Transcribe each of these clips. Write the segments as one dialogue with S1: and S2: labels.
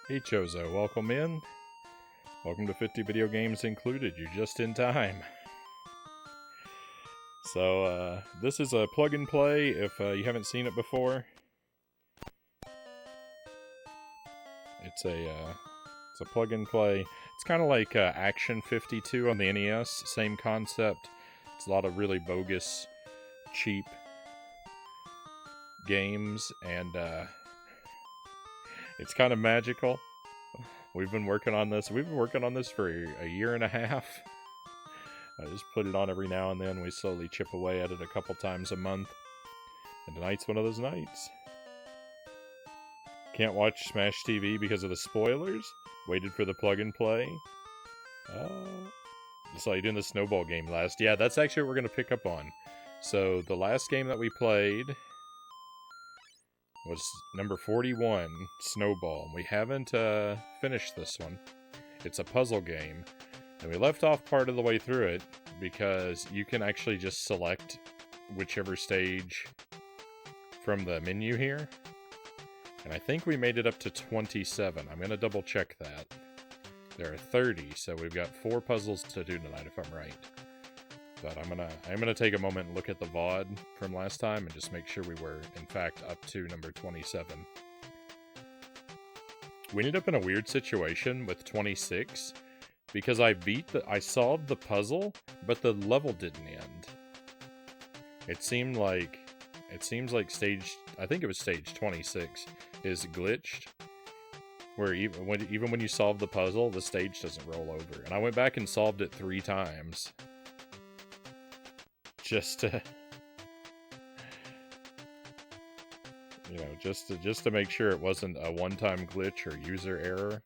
S1: Hey Chozo, welcome in. Welcome to 50 Video Games Included. You're just in time. So, this is a plug and play if you haven't seen it before. It's a plug and play. It's kind of like Action 52 on the NES. Same concept. It's a lot of really bogus, cheap games, and it's kind of magical. We've been working on this. We've been working on this for a year and a half. I just put it on every now and then. We slowly chip away at it a couple times a month. And tonight's one of those nights. Can't watch Smash TV because of the spoilers. Waited for the plug and play. Saw you doing the Snowball game last. Yeah, that's actually what we're going to pick up on. So the last game that we played was number 41, Snowball. We haven't finished this one. It's a puzzle game. And we left off part of the way through it because you can actually just select whichever stage from the menu here. And I think we made it up to 27. I'm going to double check that. There are 30, so we've got 4 puzzles to do tonight if I'm right. But I'm gonna take a moment and look at the VOD from last time and just make sure we were, in fact, up to number 27. We ended up in a weird situation with 26 because I solved the puzzle, but the level didn't end. It seems like I think it was stage 26 is glitched, where even when you solve the puzzle, the stage doesn't roll over. And I went back and solved it 3 times. Just to, just to make sure it wasn't a one-time glitch or user error.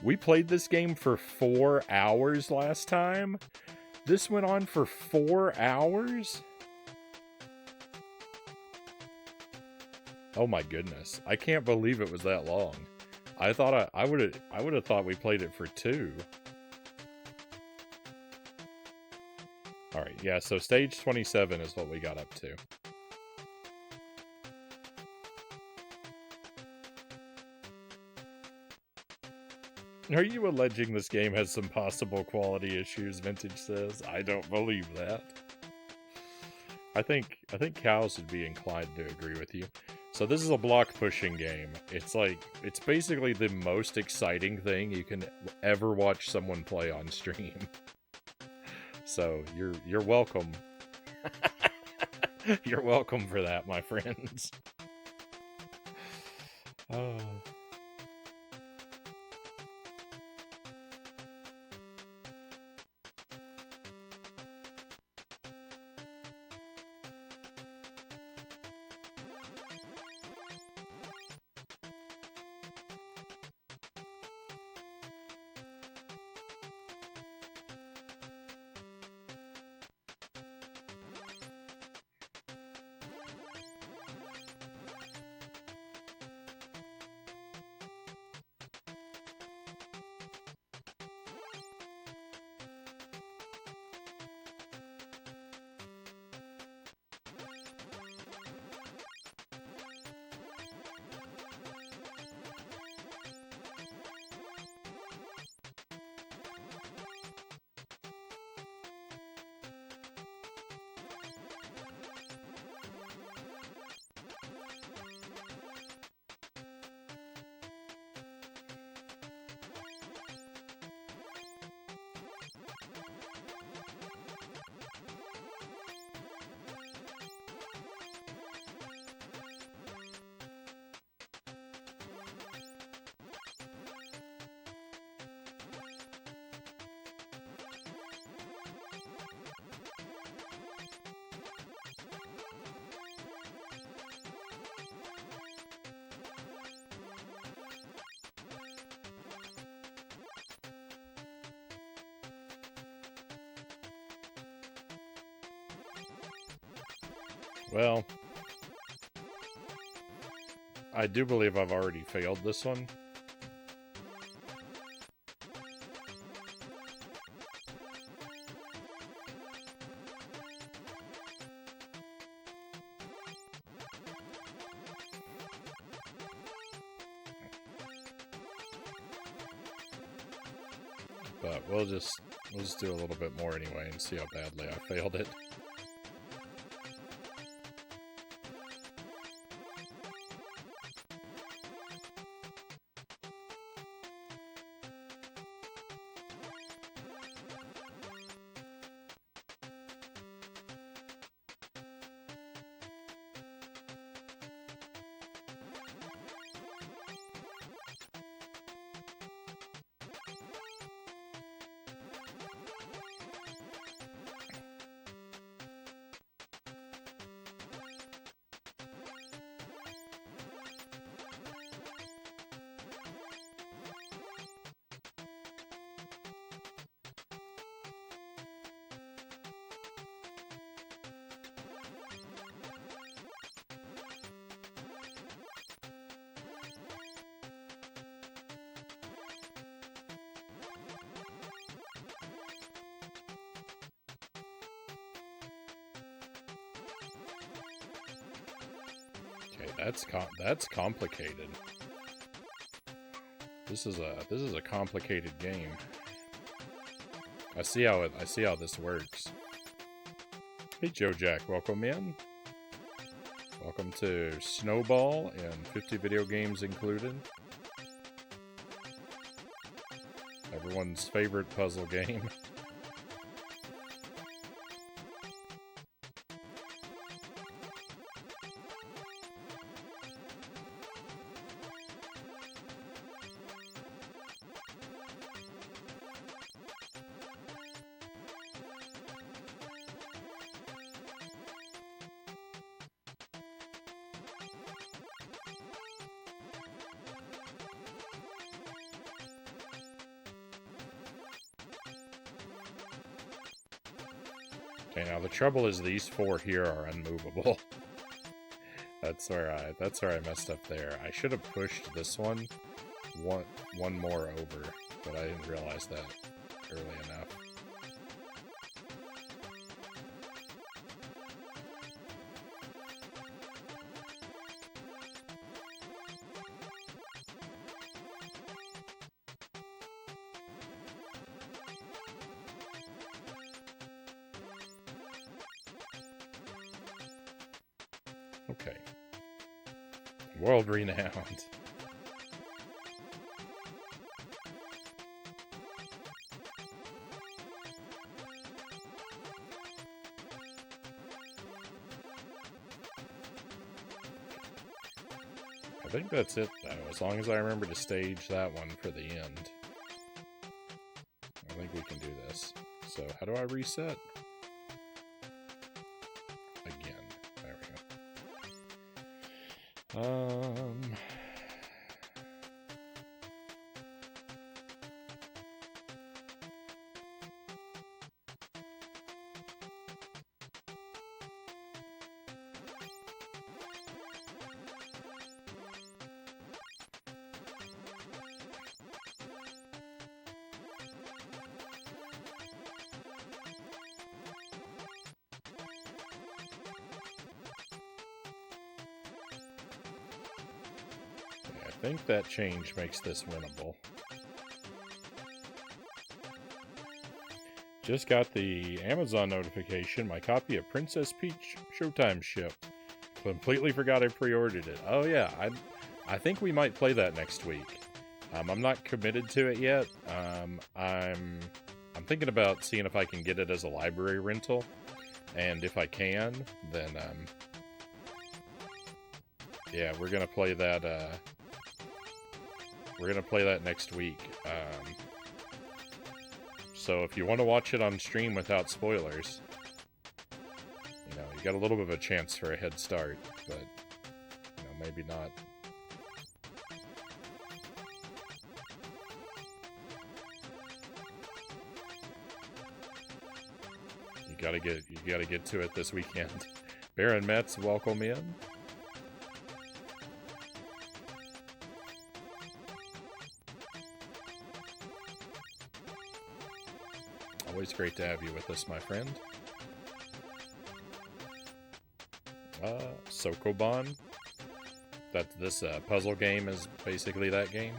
S1: We played this game for 4 hours last time. This went on for 4 hours? Oh my goodness. I can't believe it was that long. I thought I would have thought we played it for 2. Alright, yeah, so stage 27 is what we got up to. Are you alleging this game has some possible quality issues, Vintage says? I don't believe that. I think cows would be inclined to agree with you. So this is a block pushing game. It's basically the most exciting thing you can ever watch someone play on stream. So you're welcome. You're welcome for that, my friends. Oh. Well, I do believe I've already failed this one. but we'll just do a little bit more anyway and see how badly I failed it. That's complicated. This is a complicated game. I see how this works. Hey Joe Jack, welcome in. Welcome to Snowball and 50 video games included. Everyone's favorite puzzle game. Okay, now the trouble is these four here are unmovable. That's where I messed up there. I should have pushed this one more over, but I didn't realize that early enough. Okay. World renowned. I think that's it, though, as long as I remember to stage that one for the end. I think we can do this. So, how do I reset? Again. There we go. I think that change makes this winnable. Just got the Amazon notification. My copy of Princess Peach Showtime shipped. Completely forgot I pre-ordered it. Oh yeah, I think we might play that next week. I'm not committed to it yet. I'm thinking about seeing if I can get it as a library rental, and if I can, then yeah, we're gonna play that. We're gonna play that next week. So if you want to watch it on stream without spoilers, you know, you got a little bit of a chance for a head start, but you know, maybe not. You gotta get to it this weekend. Baron Metz, welcome in. Always great to have you with us, my friend. Sokoban. This puzzle game is basically that game.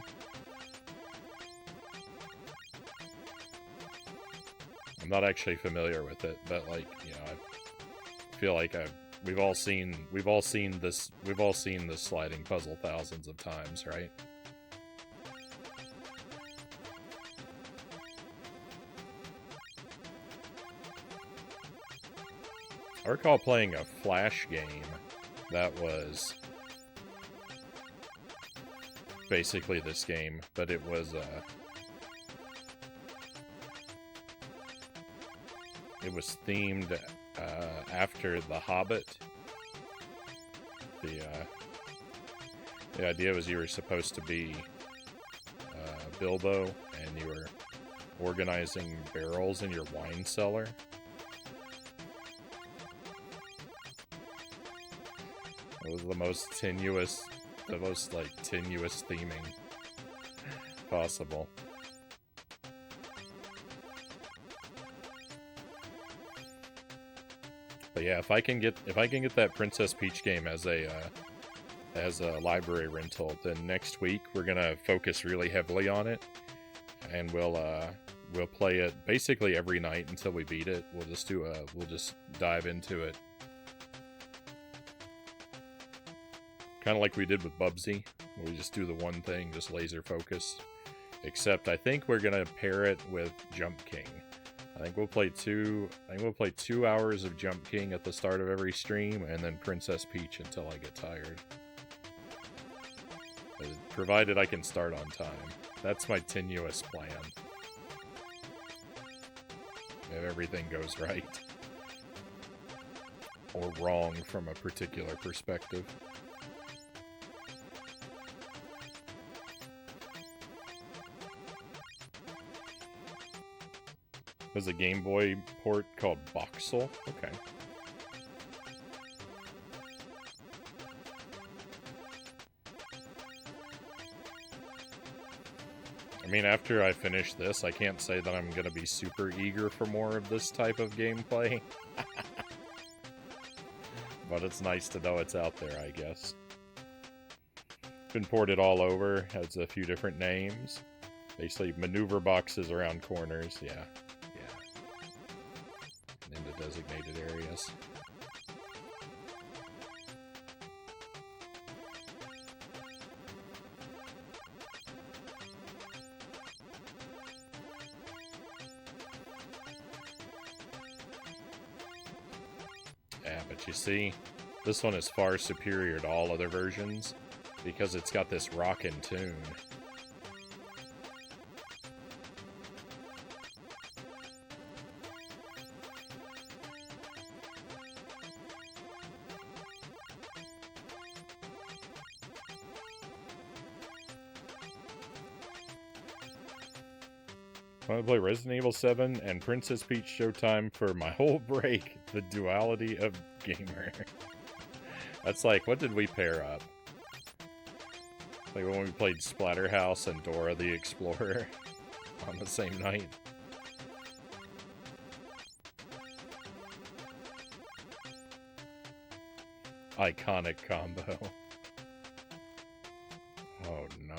S1: I'm not actually familiar with it, but like, you know, I feel like we've all seen this sliding puzzle thousands of times, right? I recall playing a Flash game that was basically this game, but it was themed after The Hobbit. The idea was you were supposed to be Bilbo, and you were organizing barrels in your wine cellar. It was the most tenuous theming possible. But yeah, if I can get that Princess Peach game as a library rental, then next week we're gonna focus really heavily on it, and we'll play it basically every night until we beat it. We'll just dive into it, kind of like we did with Bubsy, where we just do the one thing, just laser focus. Except I think we're gonna pair it with Jump King. I think we'll play 2 hours of Jump King at the start of every stream, and then Princess Peach until I get tired. Provided I can start on time. That's my tenuous plan. If everything goes right. Or wrong from a particular perspective. There's a Game Boy port called Voxel. Okay. I mean, after I finish this, I can't say that I'm going to be super eager for more of this type of gameplay. But it's nice to know it's out there, I guess. Been ported all over, has a few different names. Basically, maneuver boxes around corners, yeah. Into designated areas. Yeah, but you see, this one is far superior to all other versions because it's got this rockin' tune. I want to play Resident Evil 7 and Princess Peach Showtime for my whole break. The duality of gamer. That's like, what did we pair up? Like when we played Splatterhouse and Dora the Explorer on the same night. Iconic combo. Oh no.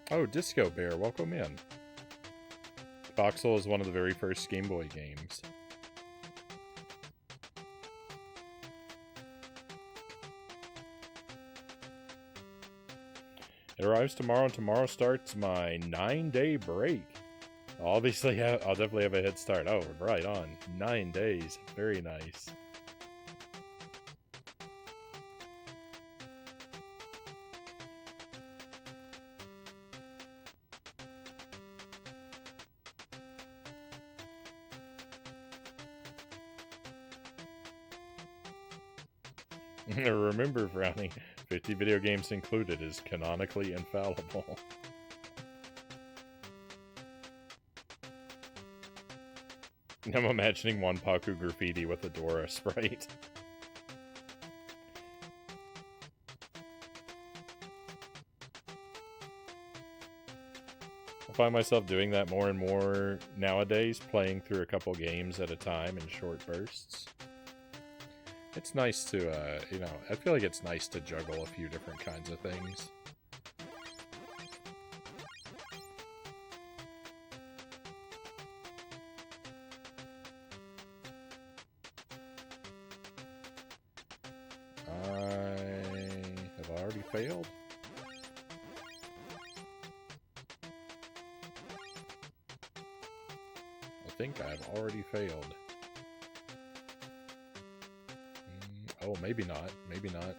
S1: Oh, Disco Bear, welcome in. Voxel is one of the very first Game Boy games. It arrives tomorrow, and tomorrow starts my 9-day break. Obviously, I'll definitely have a head start. Oh, right on. 9 days. Very nice. Remember, Frownie, 50 video games included is canonically infallible. I'm imagining Wanpaku graffiti with a Dora sprite. I find myself doing that more and more nowadays, playing through a couple games at a time in short bursts. It's nice to, you know, I feel like it's nice to juggle a few different kinds of things. Have I already failed? I think I've already failed. Oh, maybe not. Maybe not.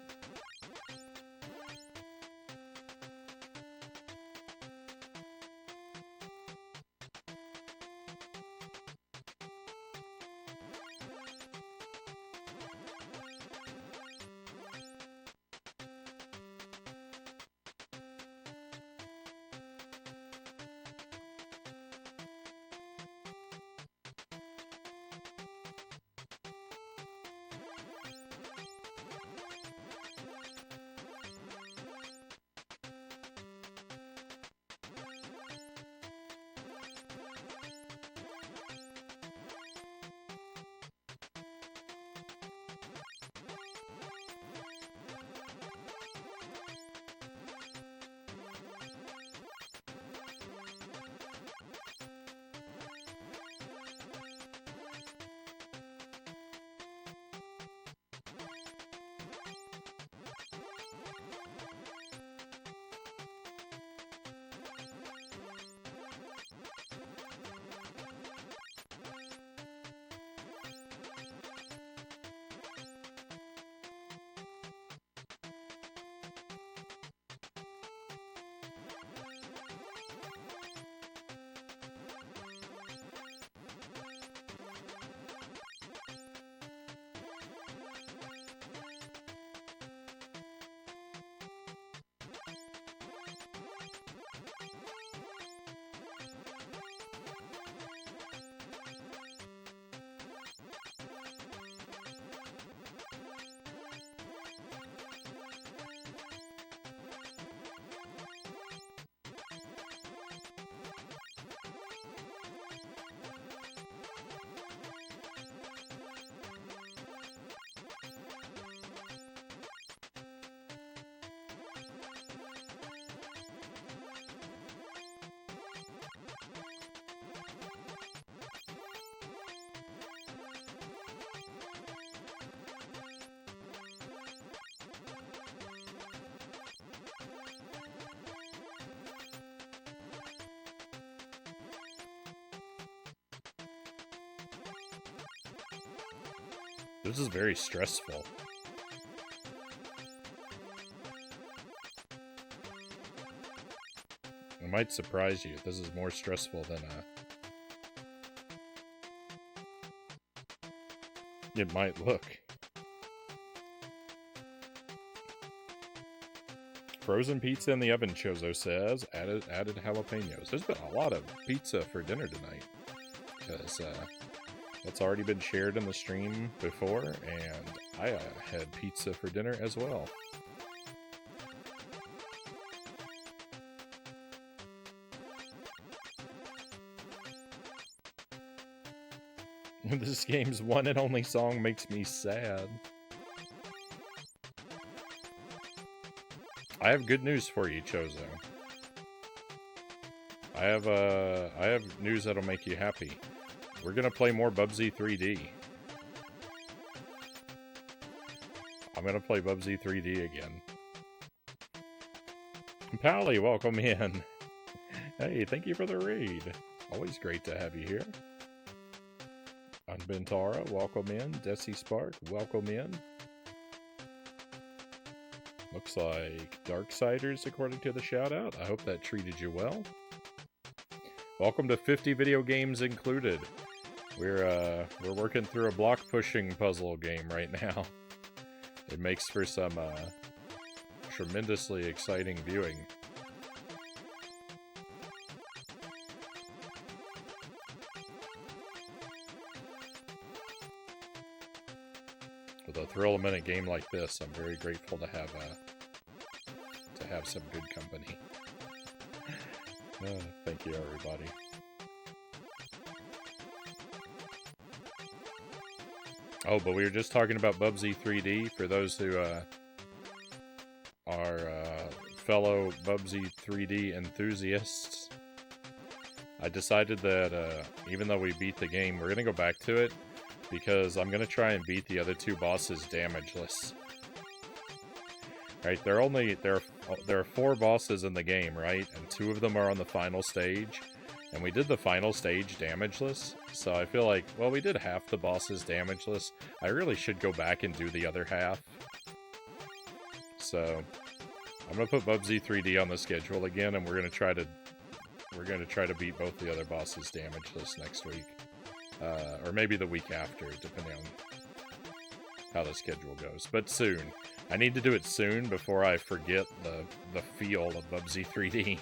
S1: This is very stressful. It might surprise you. This is more stressful than it might look. Frozen pizza in the oven, Chozo says. Added jalapenos. There's been a lot of pizza for dinner tonight. Because it's already been shared in the stream before, and I had pizza for dinner as well. This game's one and only song makes me sad. I have good news for you, Chozo. I have news that'll make you happy. We're gonna play more Bubsy 3D. I'm gonna play Bubsy 3D again. Pally, welcome in. Hey, thank you for the raid. Always great to have you here. Unbentara, welcome in. Desi Spark, welcome in. Looks like Darksiders, according to the shout-out. I hope that treated you well. Welcome to 50 video games included. We're working through a block pushing puzzle game right now. It makes for some tremendously exciting viewing. With a thrill-a-minute game like this, I'm very grateful to have some good company. Thank you, everybody. Oh, but we were just talking about Bubsy 3D. For those who are fellow Bubsy 3D enthusiasts, I decided that even though we beat the game, we're going to go back to it, because I'm going to try and beat the other two bosses damageless. Right, there are 4 bosses in the game, right? And 2 of them are on the final stage. And we did the final stage damageless, so I feel like, well, we did half the bosses damageless. I really should go back and do the other half. So I'm gonna put Bubsy 3D on the schedule again, and we're gonna try to beat both the other bosses damageless next week, or maybe the week after, depending on how the schedule goes. But soon. I need to do it soon before I forget the feel of Bubsy 3D.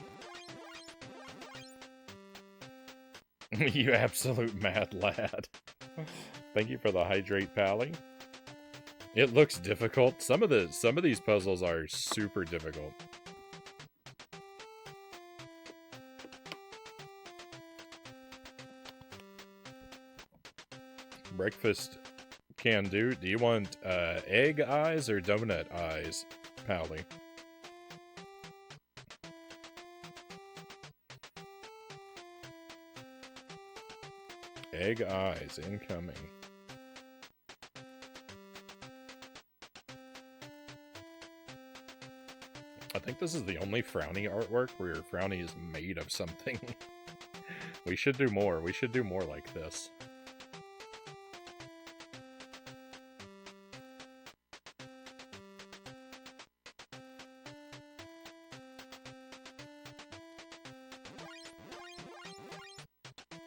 S1: You absolute mad lad. Thank you for the hydrate, Pally. It looks difficult. Some of these puzzles are super difficult. Breakfast can do. Do you want egg eyes or donut eyes, Pally? Egg eyes incoming. I think this is the only Frownie artwork where Frownie is made of something. We should do more. We should do more like this.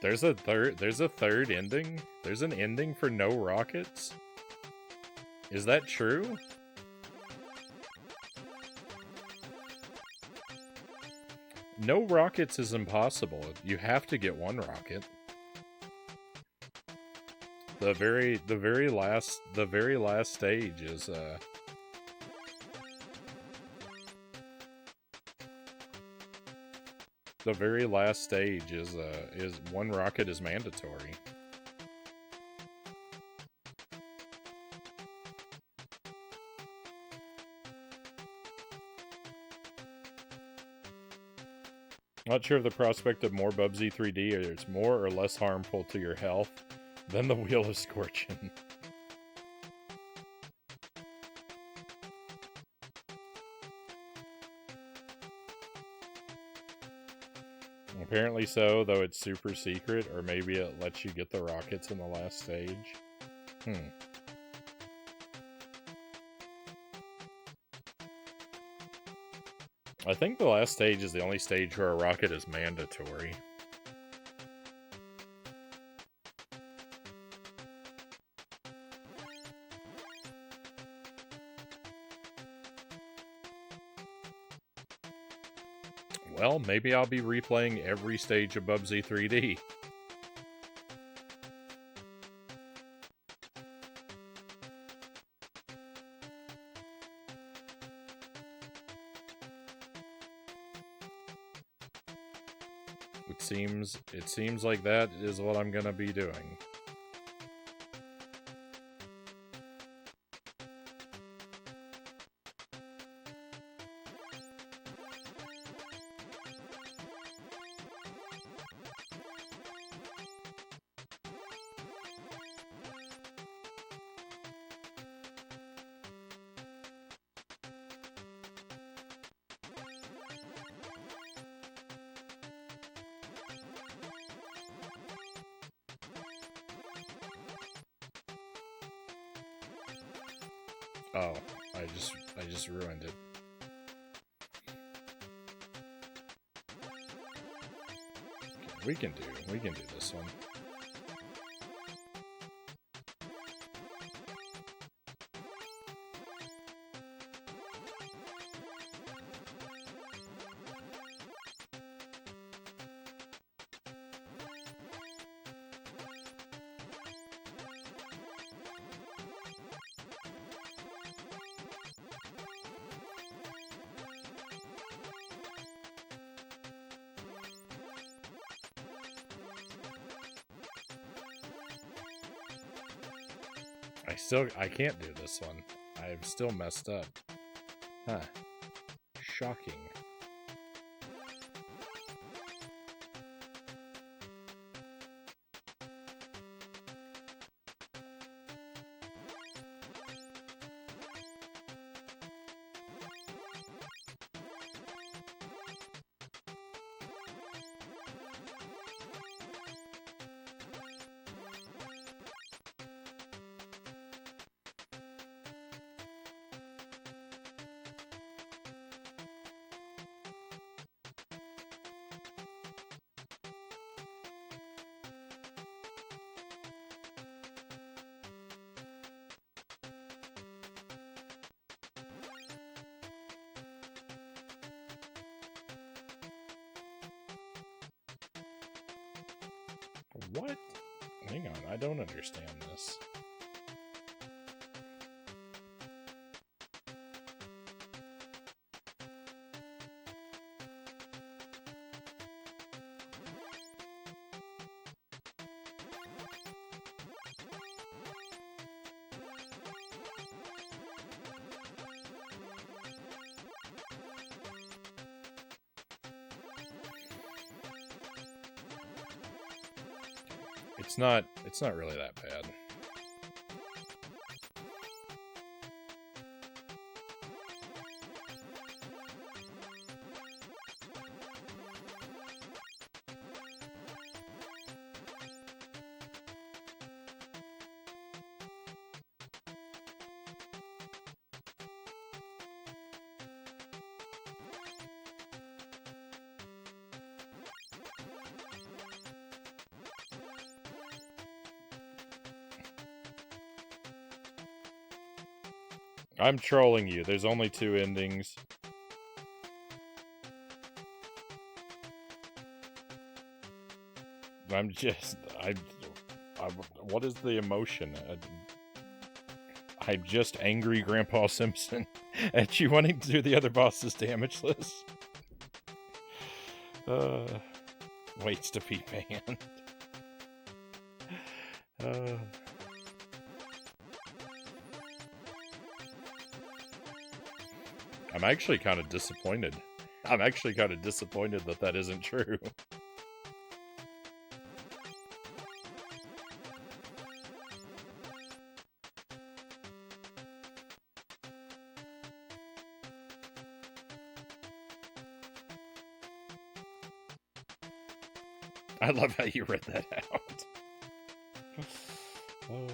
S1: There's a third ending? There's an ending for no rockets? Is that true? No rockets is impossible. You have to get 1 rocket. The very last stage is the very last stage is 1 rocket is mandatory. Not sure of the prospect of more Bubsy 3D, or it's more or less harmful to your health than the Wheel of Scorching. Apparently so, though it's super secret, or maybe it lets you get the rockets in the last stage. I think the last stage is the only stage where a rocket is mandatory. Well, maybe I'll be replaying every stage of Bubsy 3D. It seems like that is what I'm gonna be doing. Oh, I just ruined it. Okay, we can do this one. I can't do this one. I've still messed up. Huh. Shocking. What? Hang on, I don't understand this. It's not really that bad. I'm trolling you. There's only 2 endings. I'm just... what is the emotion? I'm just angry Grandpa Simpson at you wanting to do the other boss's damageless. Waits to be banned. I'm actually kind of disappointed. I'm actually kind of disappointed that that isn't true. I love how you read that out. Oh.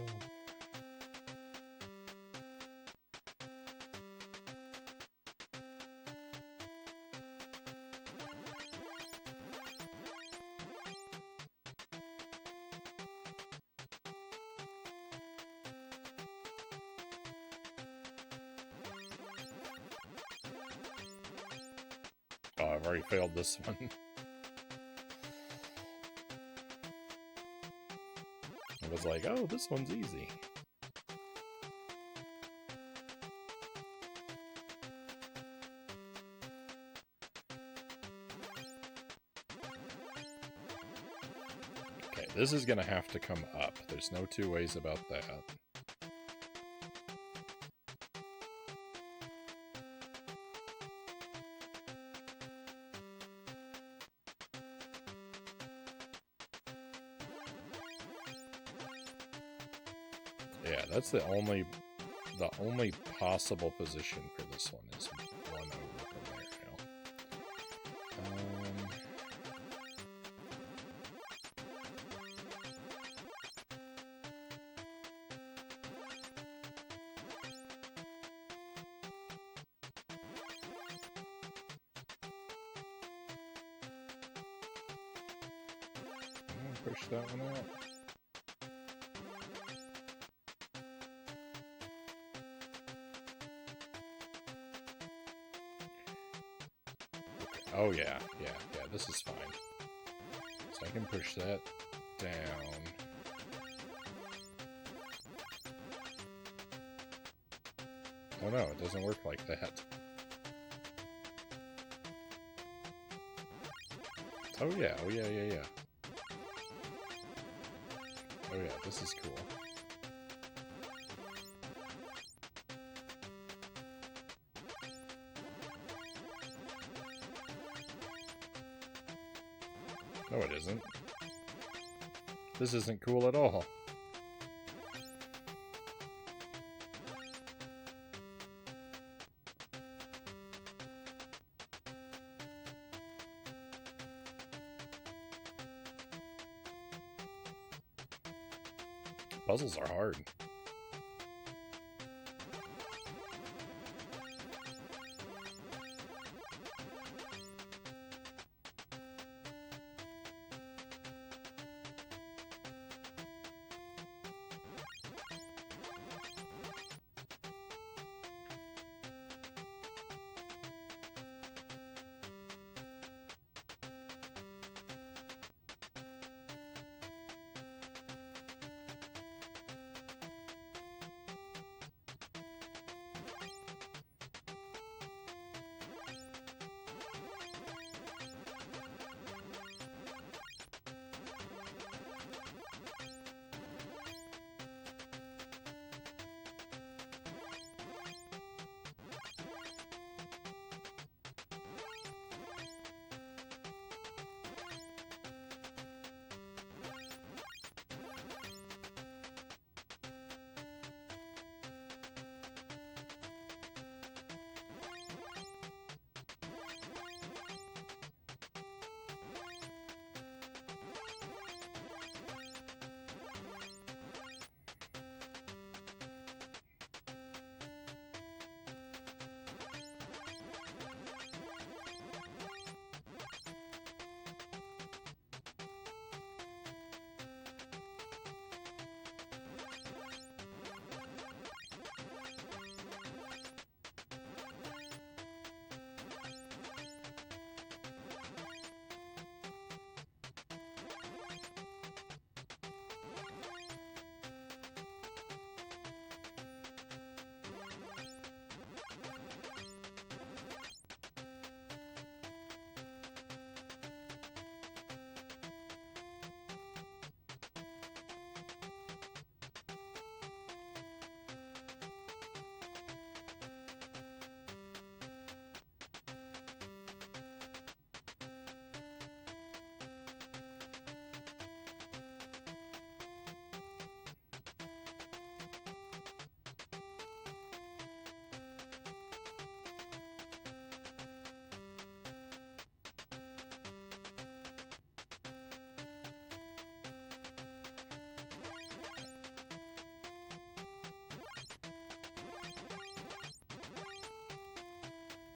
S1: Oh, I've already failed this one. I was like, oh, this one's easy. Okay, this is gonna have to come up. There's no 2 ways about that. Yeah, that's the only possible position for this one is 1 over from there now. Push that one out. Oh yeah, this is fine. So I can push that down. Oh no, it doesn't work like that. Oh yeah. Oh yeah, this is cool. isn't. This isn't cool at all. Puzzles are hard.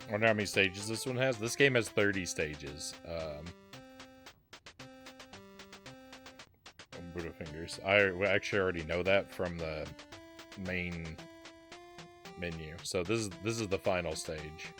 S1: I wonder how many stages this one has. This game has 30 stages. Buddha fingers. I actually already know that from the main menu. So this is the final stage.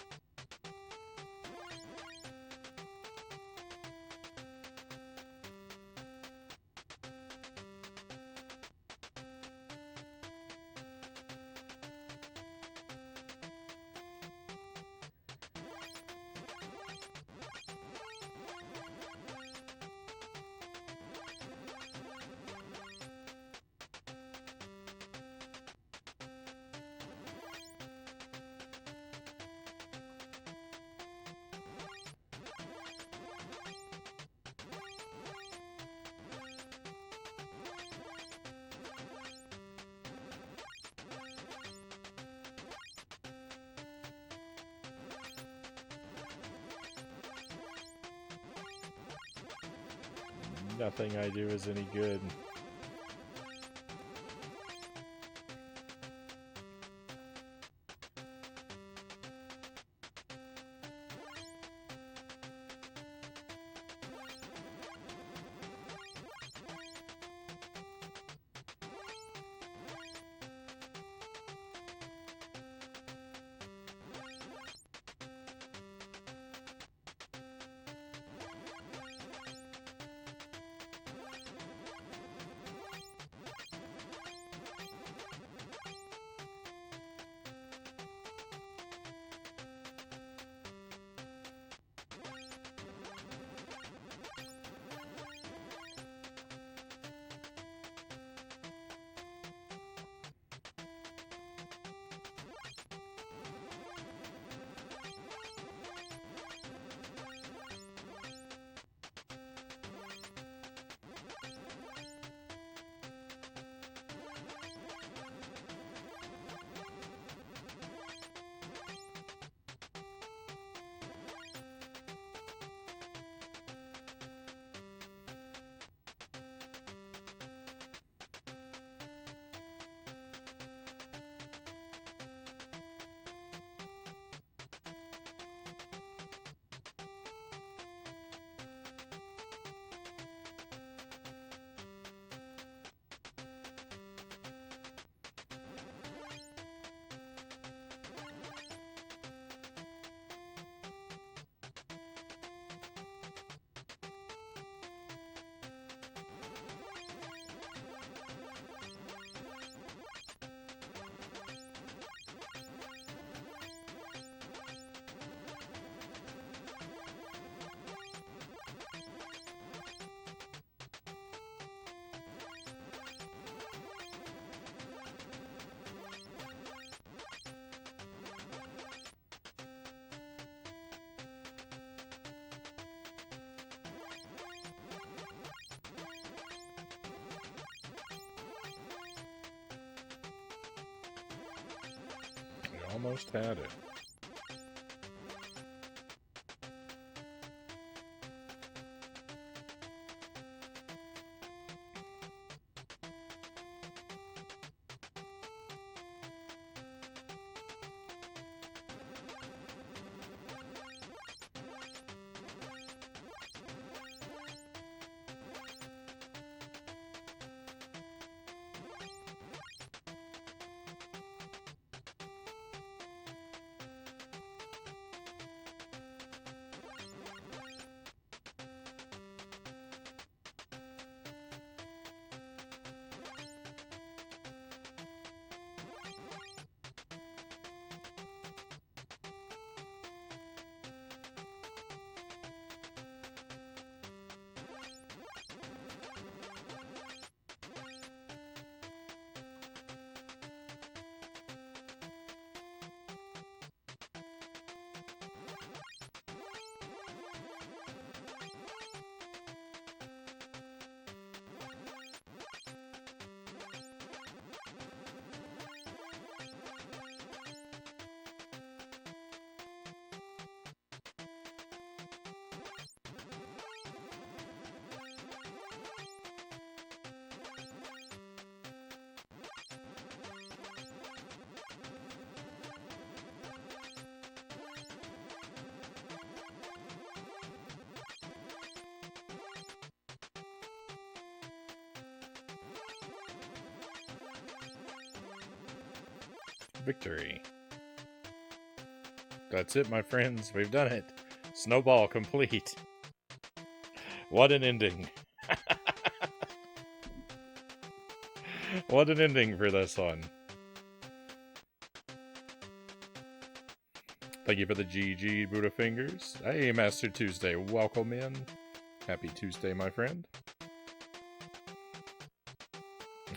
S1: Nothing I do is any good. Almost had it. Victory. That's it, my friends. We've done it. Snowball complete. What an ending. What an ending for this one. Thank you for the GG Buddha Fingers. Hey, Master Tuesday. Welcome in. Happy Tuesday, my friend.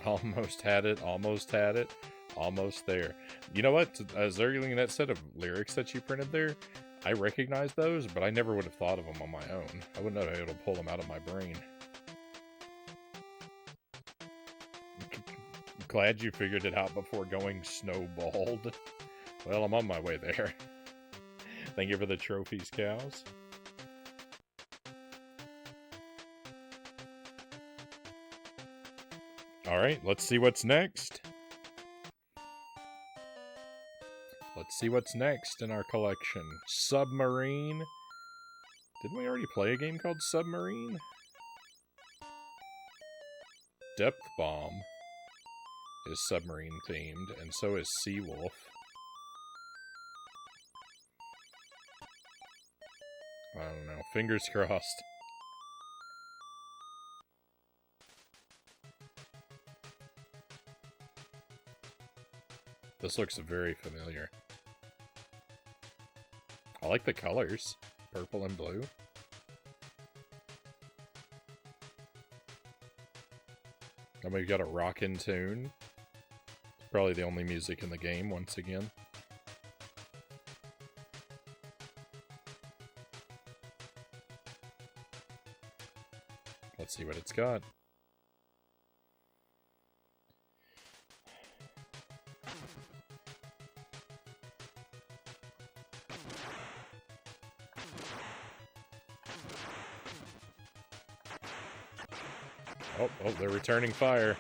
S1: Almost had it. Almost had it. Almost there. You know what? As early in that set of lyrics that you printed there, I recognize those, but I never would have thought of them on my own. I wouldn't have been able to pull them out of my brain. Glad you figured it out before going snowballed. Well, I'm on my way there. Thank you for the trophies, cows. Alright, let's see what's next. Let's see what's next in our collection. Submarine. Didn't we already play a game called Submarine? Depth Bomb is submarine themed, and so is Seawolf. I don't know. Fingers crossed. This looks very familiar. I like the colors. Purple and blue. And we've got a rockin' tune. Probably the only music in the game, once again. Let's see what it's got. Oh, they're returning fire.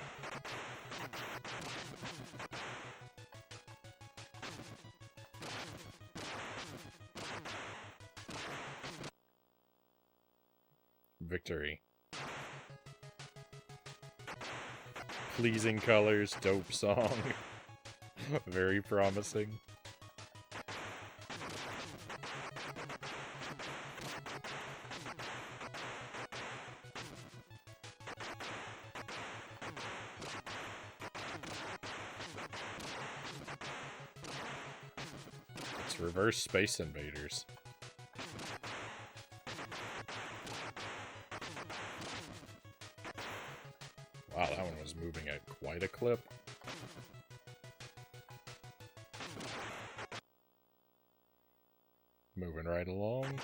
S1: Victory. Pleasing colors, dope song. Very promising. It's reverse Space Invaders. Wow, that one was moving at quite a clip. Moving right along.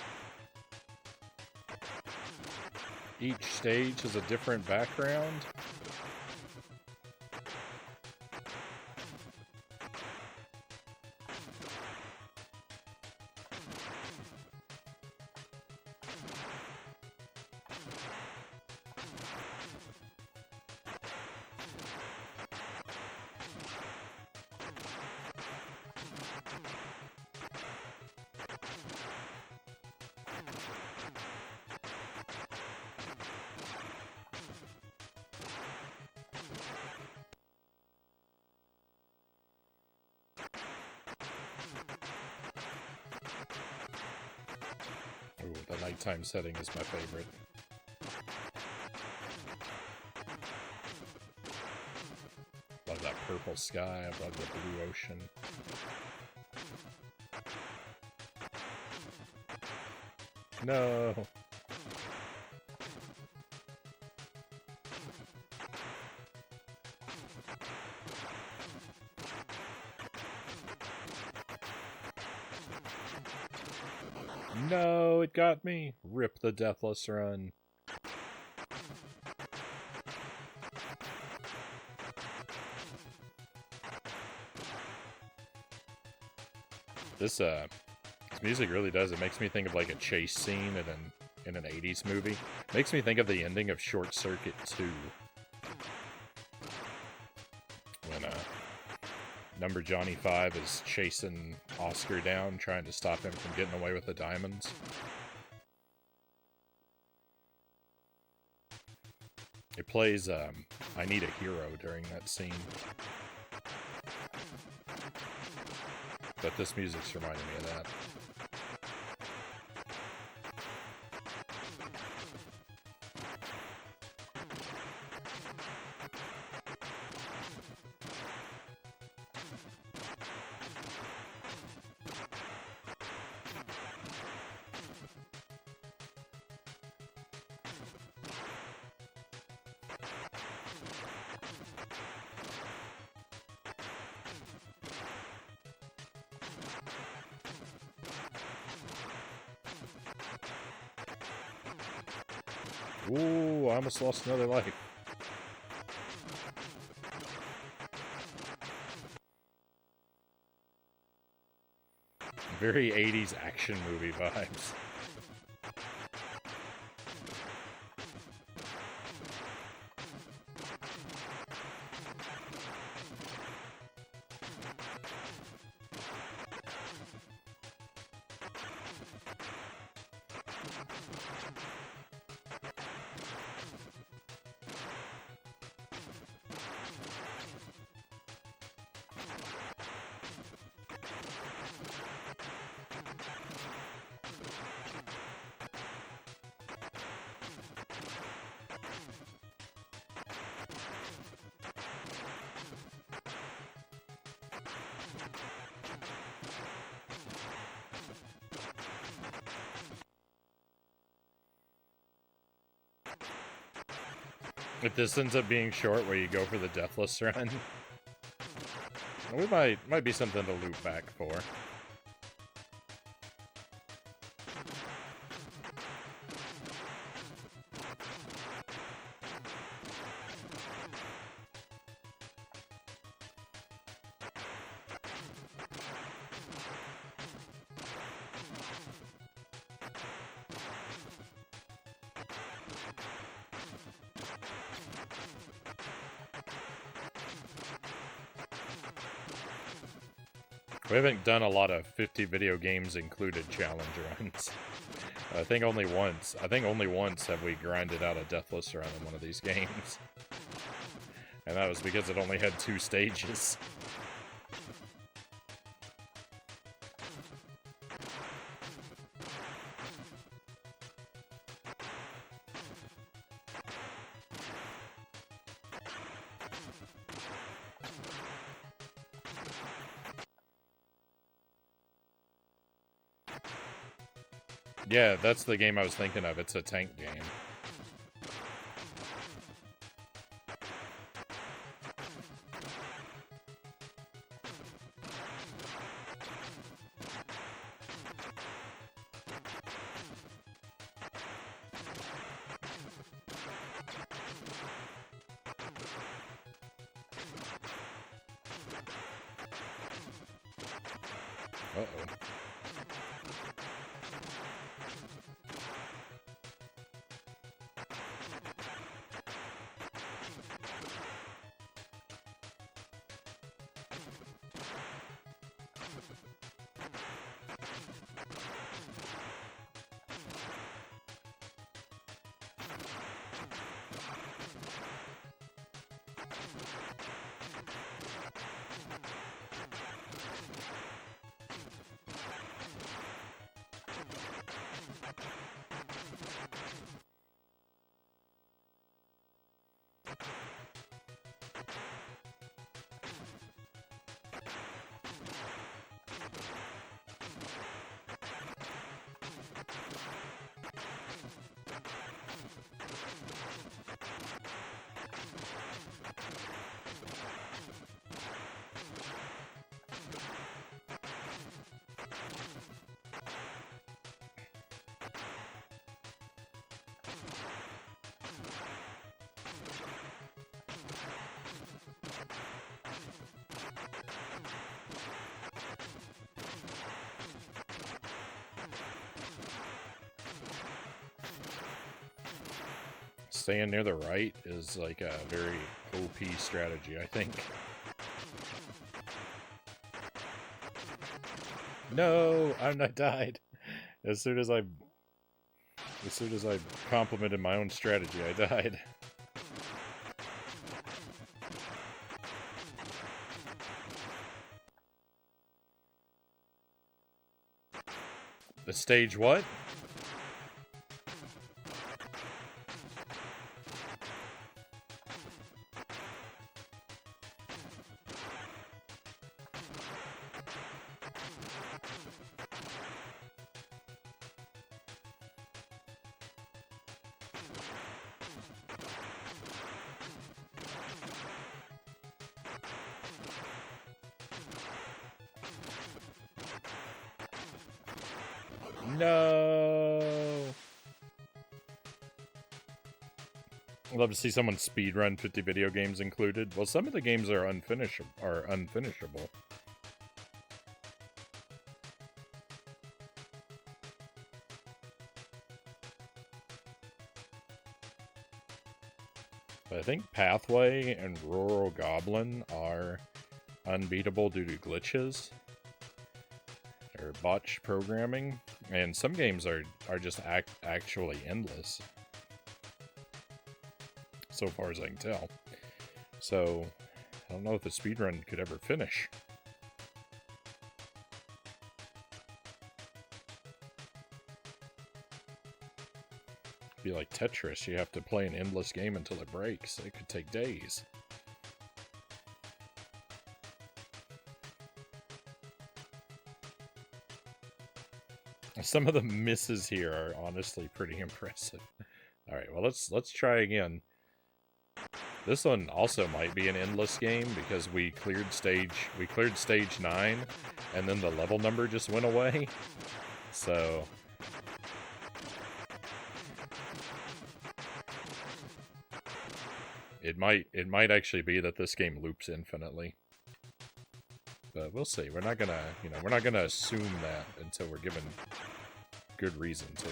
S1: Each stage has a different background. nighttime setting is my favorite. Love that purple sky above the blue ocean. No! No, it got me! Rip the Deathless Run. This music really does. It makes me think of like a chase scene in an 80s movie. It makes me think of the ending of Short Circuit 2. When Number Johnny 5 is chasing Oscar down, trying to stop him from getting away with the diamonds. It plays I Need a Hero during that scene. But this music's reminding me of that. Ooh, I almost lost another life. Very 80s action movie vibes. If this ends up being short, where you go for the Deathless Run, we might be something to loop back for. We haven't done a lot of 50 video games included challenge runs. I think only once have we grinded out a Deathless Run in one of these games. And that was because it only had 2 stages. Yeah, that's the game I was thinking of. It's a tank game. Uh-oh. Staying near the right is like a very OP strategy, I think. No, I died. As soon as I complimented my own strategy, I died. The stage what? No. I'd love to see someone speedrun 50 video games included. Well, some of the games are unfinishable. But I think Pathway and Rural Goblin are unbeatable due to glitches or botched programming, and some games are just actually endless, so far as I can tell. So I don't know if the speedrun could ever finish. Be like Tetris, you have to play an endless game until it breaks. It could take days. Some of the misses here are honestly pretty impressive. Alright, well let's try again. This one also might be an endless game because we cleared stage 9 and then the level number just went away. So it might actually be that this game loops infinitely. But we'll see. We're not gonna assume that until we're given good reason to.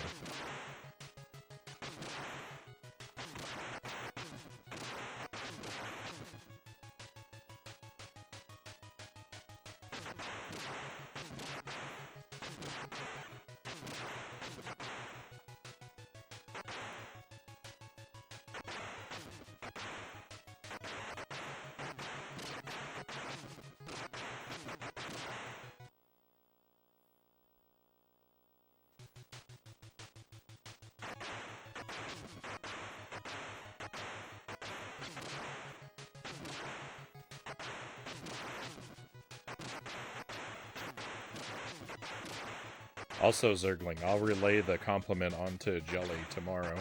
S1: Also, Zergling, I'll relay the compliment onto Jelly tomorrow.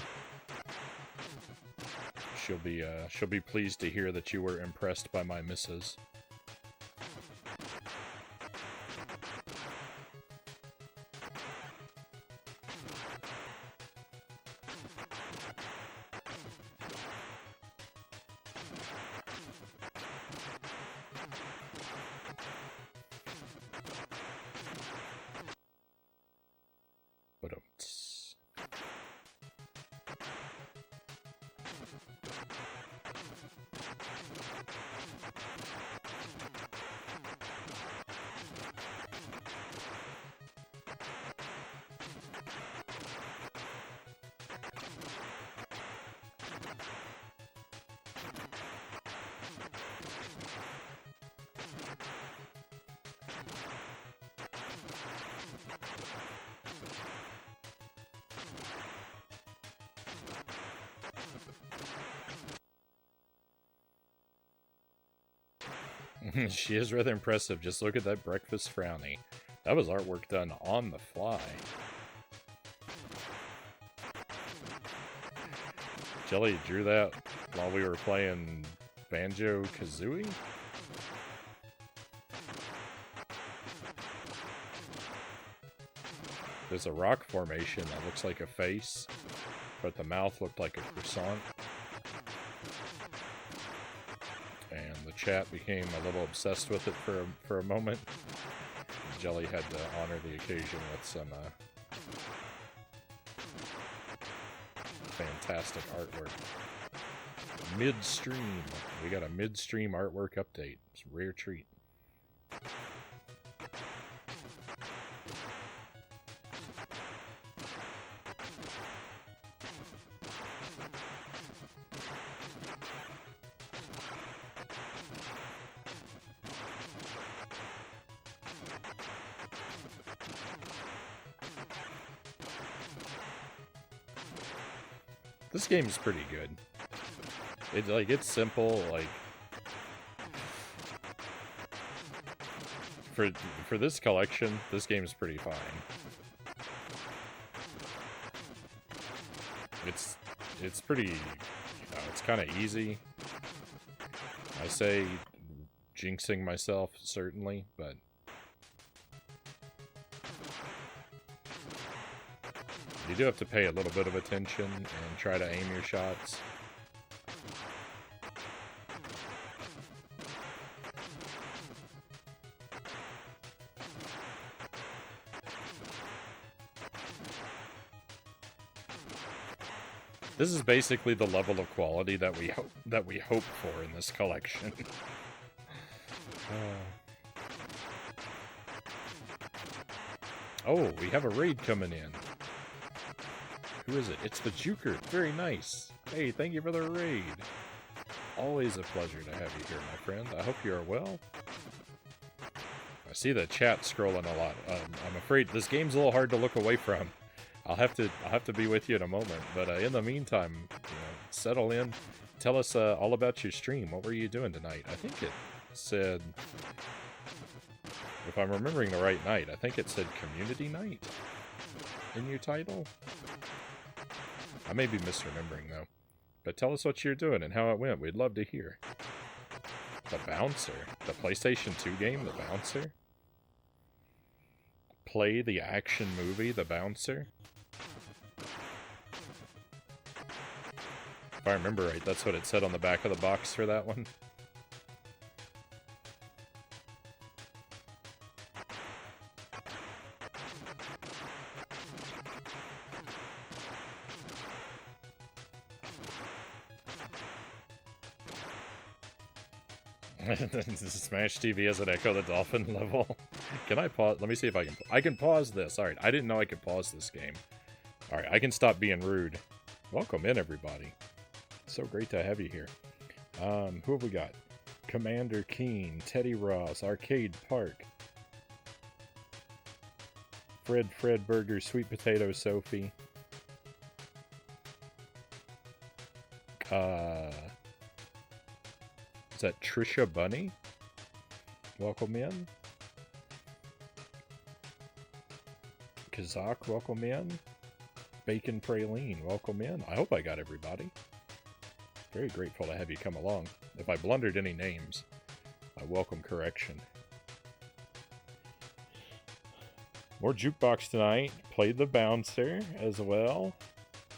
S1: She'll be pleased to hear that you were impressed by my misses. She is rather impressive. Just look at that breakfast Frownie. That was artwork done on the fly. Jelly drew that while we were playing Banjo-Kazooie? There's a rock formation that looks like a face, but the mouth looked like a croissant. And the chat became a little obsessed with it for a moment. Jelly had to honor the occasion with some fantastic artwork. Midstream. We got a midstream artwork update. It's a rare treat. This game is pretty good. It's simple, like for this collection, this game is pretty fine. It's pretty, it's kind of easy. I say jinxing myself, certainly, but you do have to pay a little bit of attention and try to aim your shots. This is basically the level of quality that we hope for in this collection. Oh, we have a raid coming in. Who is it? It's the Juker. Very nice. Hey, thank you for the raid. Always a pleasure to have you here, my friend. I hope you are well. I see the chat scrolling a lot. I'm afraid this game's a little hard to look away from. I'll have to be with you in a moment. But in the meantime, settle in. Tell us all about your stream. What were you doing tonight? I think it said, if I'm remembering the right night, I think it said Community Night in your title. I may be misremembering, though. But tell us what you're doing and how it went. We'd love to hear. The Bouncer. The PlayStation 2 game, The Bouncer? Play the action movie, The Bouncer? If I remember right, that's what it said on the back of the box for that one. Smash TV has an Echo the Dolphin level. Can I pause? Let me see if I can pause this. Alright, I didn't know I could pause this game. Alright, I can stop being rude. Welcome in, everybody. So great to have you here. Who have we got? Commander Keen, Teddy Ross, Arcade Park, Fred Burger, Sweet Potato Sophie. Is that Trisha Bunny? Welcome in. Kazak, welcome in. Bacon Praline, welcome in. I hope I got everybody. Very grateful to have you come along. If I blundered any names, I welcome correction. More jukebox tonight. Played the Bouncer as well.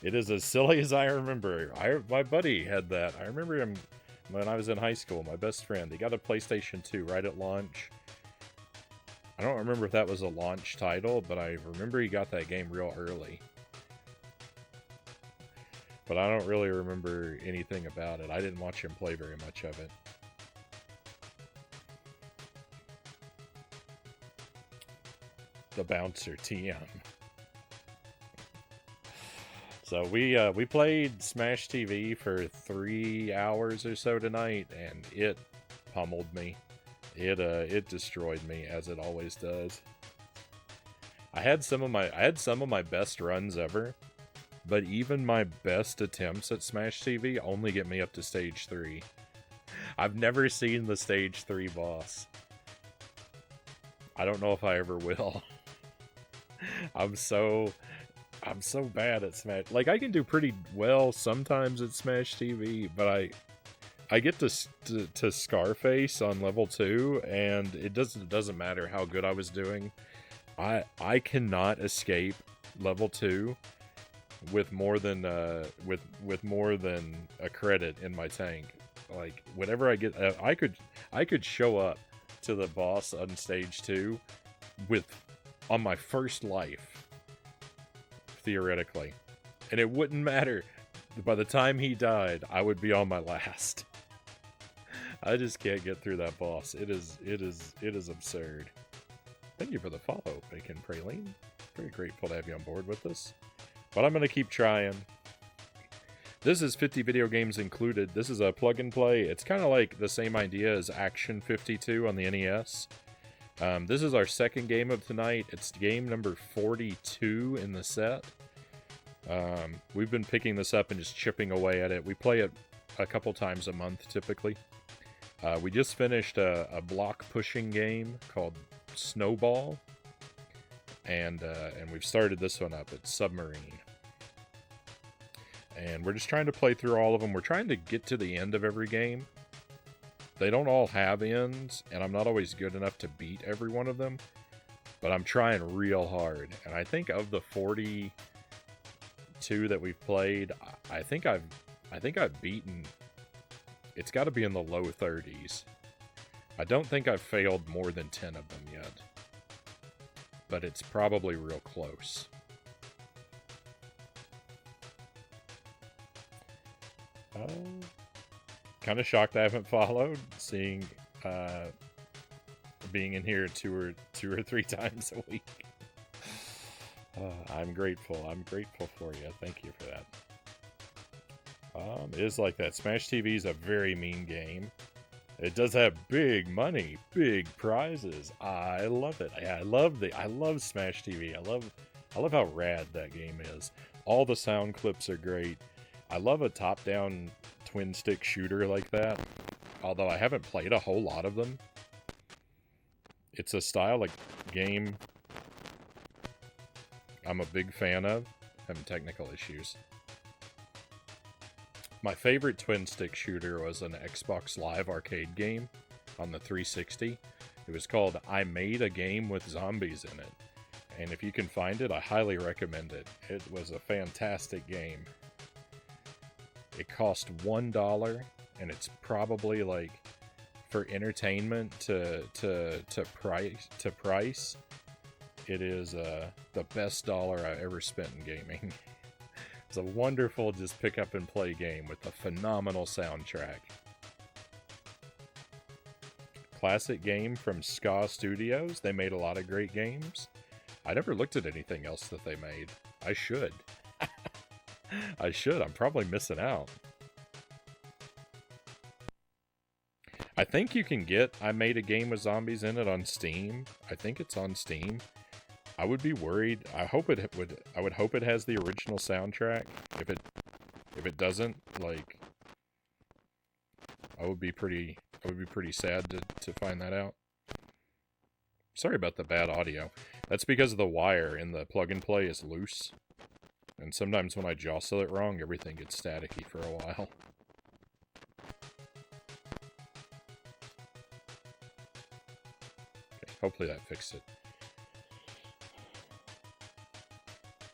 S1: It is as silly as I remember. My buddy had that. I remember him when I was in high school. My best friend. He got a PlayStation 2 right at launch. I don't remember if that was a launch title, but I remember he got that game real early. But I don't really remember anything about it. I didn't watch him play very much of it. The Bouncer TM. So we played Smash TV for 3 hours or so tonight, and it pummeled me. It destroyed me, as it always does. I had some of my best runs ever. But even my best attempts at Smash TV only get me up to Stage 3. I've never seen the Stage 3 boss. I don't know if I ever will. I'm so bad at Smash. Like, I can do pretty well sometimes at Smash TV, but I get to Scarface on level 2, and it doesn't matter how good I was doing. I cannot escape level 2 with more than with more than a credit in my tank. Like, whenever I get I could show up to the boss on stage 2 on my first life, theoretically, and it wouldn't matter. By the time he died, I would be on my last. I just can't get through that boss. It is absurd. Thank you for the follow, Bacon Praline. Very grateful to have you on board with us. But I'm going to keep trying. This is 50 video games included. This is a plug and play. It's kind of like the same idea as Action 52 on the NES. This is our second game of tonight. It's game number 42 in the set. We've been picking this up and just chipping away at it. We play it a couple times a month, typically. We just finished a block pushing game called Snowball, and we've started this one up. It's Submarine, and we're just trying to play through all of them. We're trying to get to the end of every game. They don't all have ends, and I'm not always good enough to beat every one of them, but I'm trying real hard. And I think of the 42 that we've played, I think I've beaten. It's got to be in the low 30s. I don't think I've failed more than 10 of them yet, but it's probably real close. Kind of shocked I haven't followed, seeing being in here two or three times a week. I'm grateful. I'm grateful for you. Thank you for that. It is like that. Smash TV is a very mean game. It does have big money, big prizes. I love it. I love Smash TV. I love how rad that game is. All the sound clips are great. I love a top-down twin-stick shooter like that, although I haven't played a whole lot of them. It's a style of game I'm a big fan of. Having technical issues. My favorite twin-stick shooter was an Xbox Live arcade game on the 360. It was called I Made a Game with Zombies in It. And if you can find it, I highly recommend it. It was a fantastic game. It cost $1, and it's probably, like, for entertainment to price, it is the best dollar I ever spent in gaming. It's a wonderful just pick up and play game with a phenomenal soundtrack. Classic game from Ska Studios. They made a lot of great games. I never looked at anything else that they made. I should. I should. I'm probably missing out. I think you can get I Made a Game with Zombies in It on Steam. I think it's on Steam. I would be worried. I would hope it has the original soundtrack. If it doesn't, like, I would be pretty sad to find that out. Sorry about the bad audio. That's because the wire in the plug and play is loose. And sometimes when I jostle it wrong, everything gets staticky for a while. Okay, hopefully that fixed it.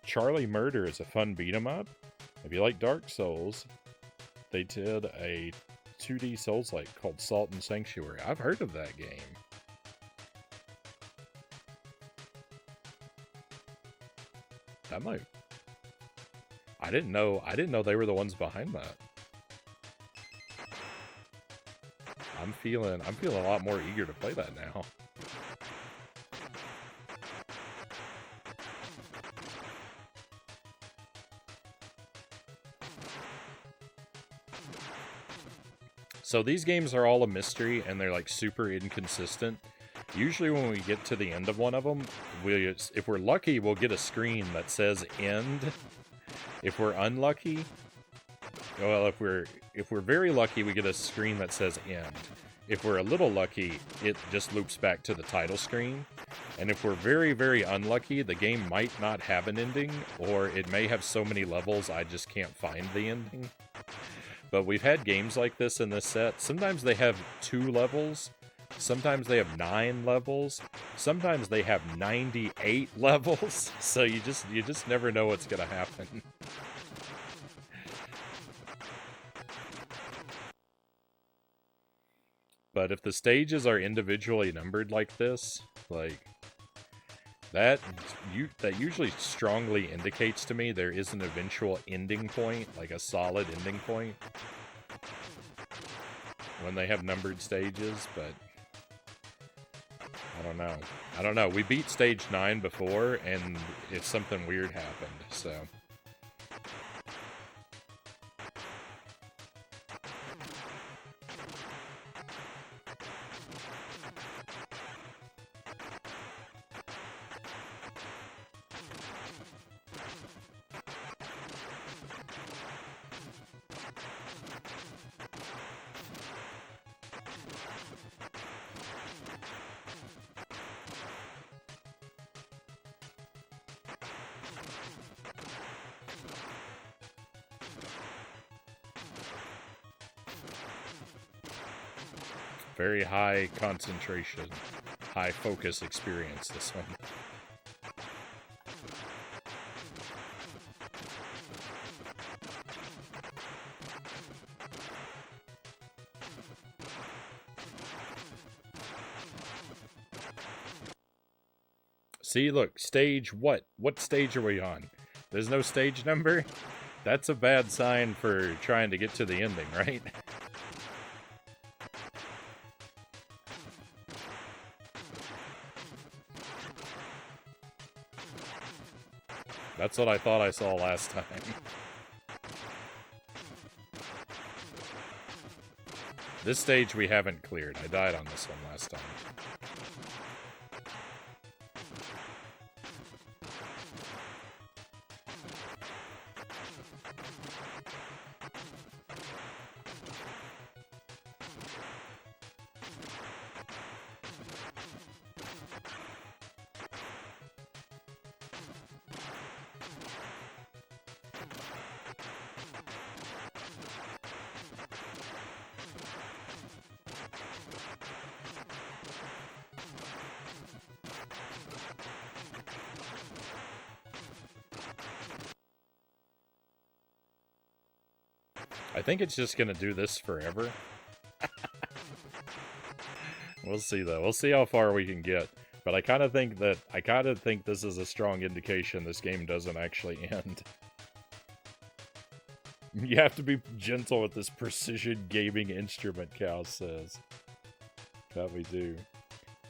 S1: Charlie Murder is a fun beat-em-up. If you like Dark Souls, they did a 2D Souls-like called Salt and Sanctuary. I've heard of that game. That might... I didn't know they were the ones behind that. I'm feeling a lot more eager to play that now. So these games are all a mystery, and they're like super inconsistent. Usually when we get to the end of one of them, if we're lucky, we'll get a screen that says end. If we're unlucky, well, if we're very lucky, we get a screen that says end. If we're a little lucky, it just loops back to the title screen. And if we're very, very unlucky, the game might not have an ending, or it may have so many levels I just can't find the ending. But we've had games like this in this set. Sometimes they have 2 levels. Sometimes they have 9 levels. Sometimes they have 98 levels. So you just never know what's gonna happen. But if the stages are individually numbered like this, like that usually strongly indicates to me there is an eventual ending point, like a solid ending point, when they have numbered stages, but I don't know. We beat stage 9 before, and if something weird happened, so... Very high concentration, high focus experience, this one. See, look, stage what? What stage are we on? There's no stage number? That's a bad sign for trying to get to the ending, right? That's what I thought I saw last time. This stage we haven't cleared. I died on this one last time. I think it's just gonna do this forever. We'll see, though. We'll see how far we can get. But I kind of think this is a strong indication this game doesn't actually end. You have to be gentle with this precision gaming instrument, Cal says. That we do.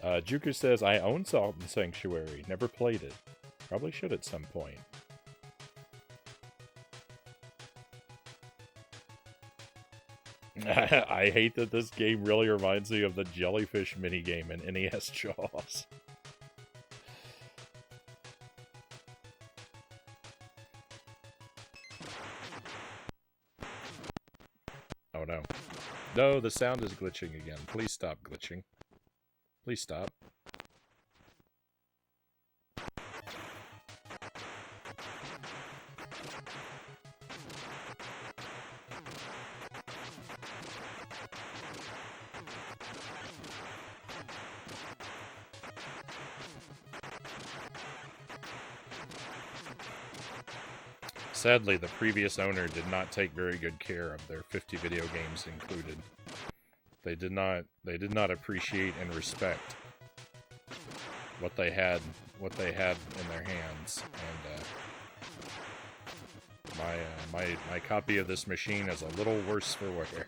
S1: Juku says, I own Salt and Sanctuary. Never played it. Probably should at some point. I hate that this game really reminds me of the jellyfish minigame in NES Jaws. Oh no. No, the sound is glitching again. Please stop glitching. Please stop. Sadly, the previous owner did not take very good care of their 50 video games included. They did not appreciate and respect what they had in their hands. And my copy of this machine is a little worse for wear.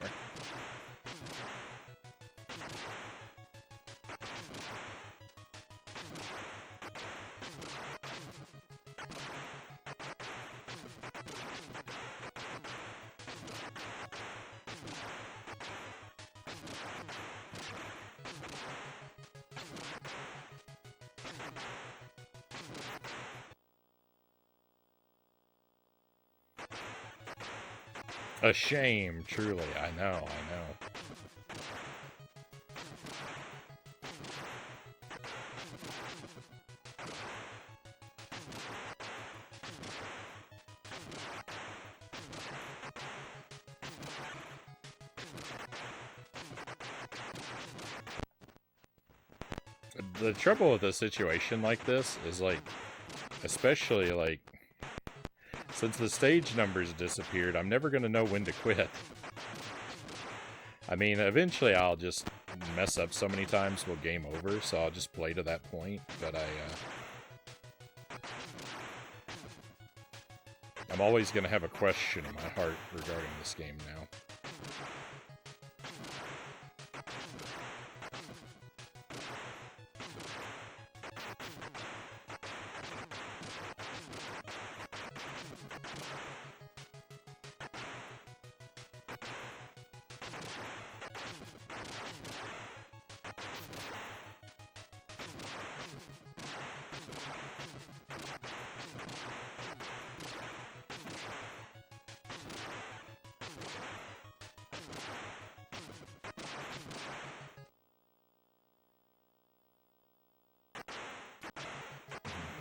S1: A shame, truly. I know. The trouble with a situation like this is, like, especially, like, since the stage numbers disappeared, I'm never going to know when to quit. I mean, eventually I'll just mess up so many times we'll game over, so I'll just play to that point, but I'm always going to have a question in my heart regarding this game now.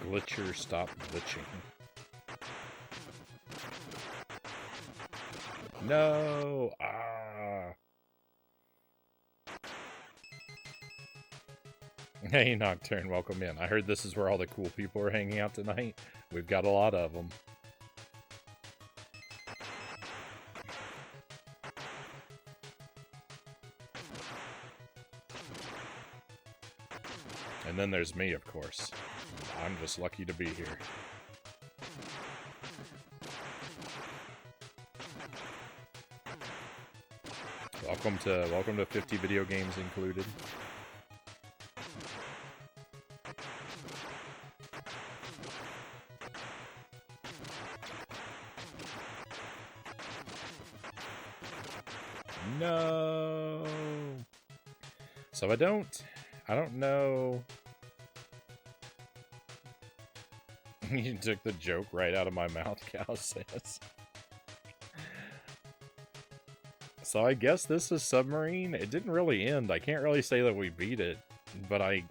S1: Glitcher, stop glitching. No! Ah! Hey, Nocturne, welcome in. I heard this is where all the cool people are hanging out tonight. We've got a lot of them. And then there's me, of course. I'm just lucky to be here. Welcome to 50 video games included. No. So I don't know. You took the joke right out of my mouth, Cal says. So I guess this is Submarine. It didn't really end. I can't really say that we beat it, but I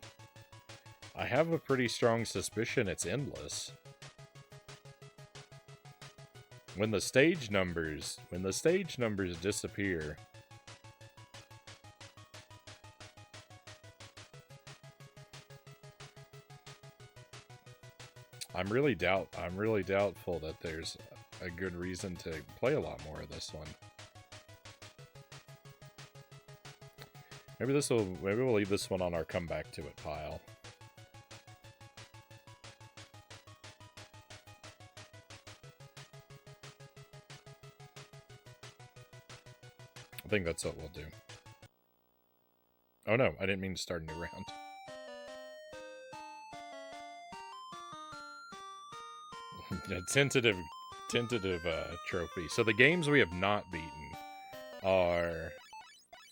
S1: have a pretty strong suspicion it's endless. When the stage numbers disappear, I'm really doubtful that there's a good reason to play a lot more of this one. Maybe we'll leave this one on our come back to it pile. I think that's what we'll do. Oh no, I didn't mean to start a new round. A tentative trophy. So the games we have not beaten are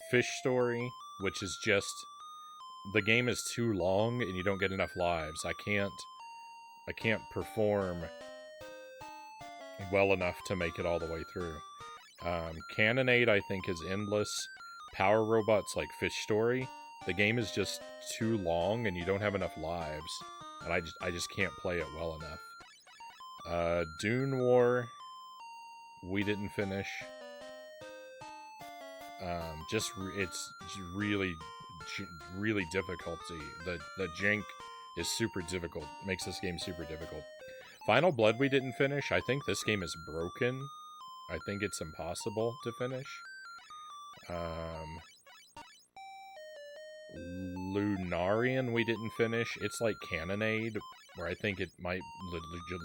S1: Fish Story, which is just the game is too long and you don't get enough lives. I can't perform well enough to make it all the way through. Cannonade, I think, is endless. Power Robots, like Fish Story, the game is just too long and you don't have enough lives, and I just can't play it well enough. Dune War, we didn't finish. It's really difficulty. The jank is super difficult. Makes this game super difficult. Final Blood we didn't finish. I think this game is broken. I think it's impossible to finish. Lunarian we didn't finish. It's like Cannonade, where I think it might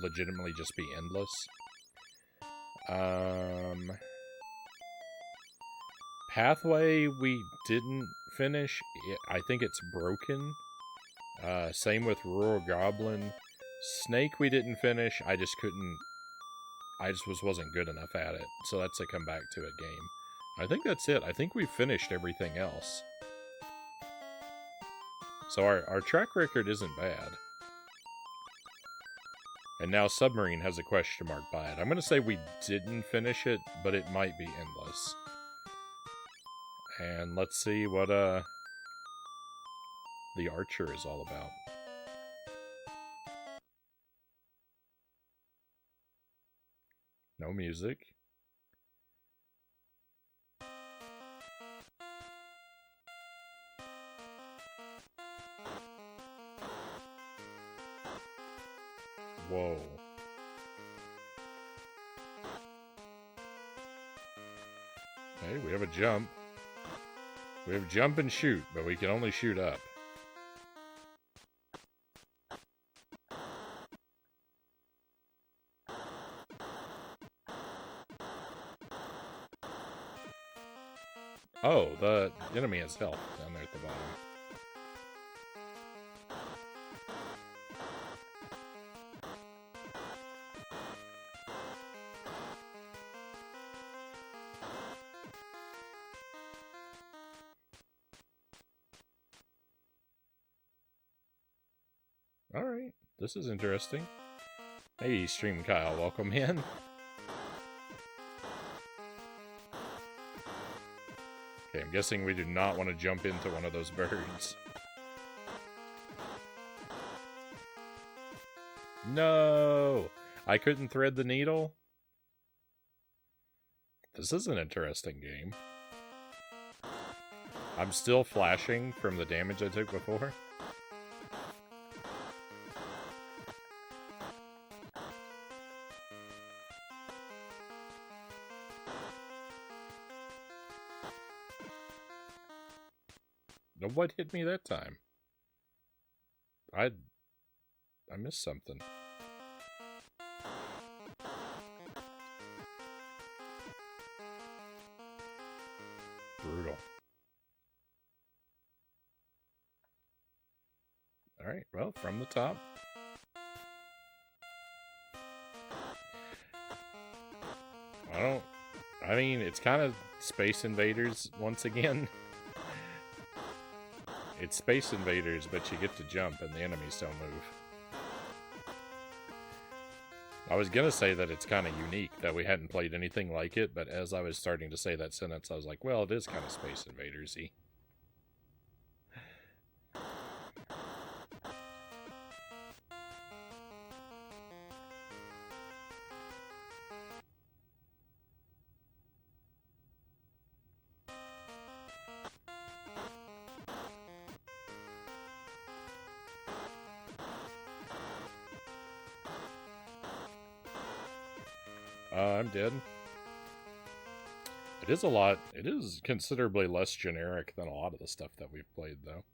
S1: legitimately just be endless. Pathway we didn't finish. I think it's broken. Same with Rural Goblin. Snake we didn't finish. I just wasn't good enough at it. So that's a come back to it game. I think that's it. I think we've finished everything else. So our track record isn't bad. And now Submarine has a question mark by it. I'm going to say we didn't finish it, but it might be endless. And let's see what The Archer is all about. No music. Whoa. Okay, we have a jump. We have jump and shoot, but we can only shoot up. Oh, the enemy has health down there at the bottom. Alright, this is interesting. Hey, Stream Kyle, welcome in. Okay, I'm guessing we do not want to jump into one of those birds. No! I couldn't thread the needle? This is an interesting game. I'm still flashing from the damage I took before. What hit me that time? I missed something. Brutal. Alright, well, from the top. I mean, it's kind of Space Invaders once again. It's Space Invaders, but you get to jump and the enemies don't move. I was gonna say that it's kind of unique, that we hadn't played anything like it, but as I was starting to say that sentence, I was like, well, it is kind of Space Invaders-y. I'm dead. It is considerably less generic than a lot of the stuff that we've played, though.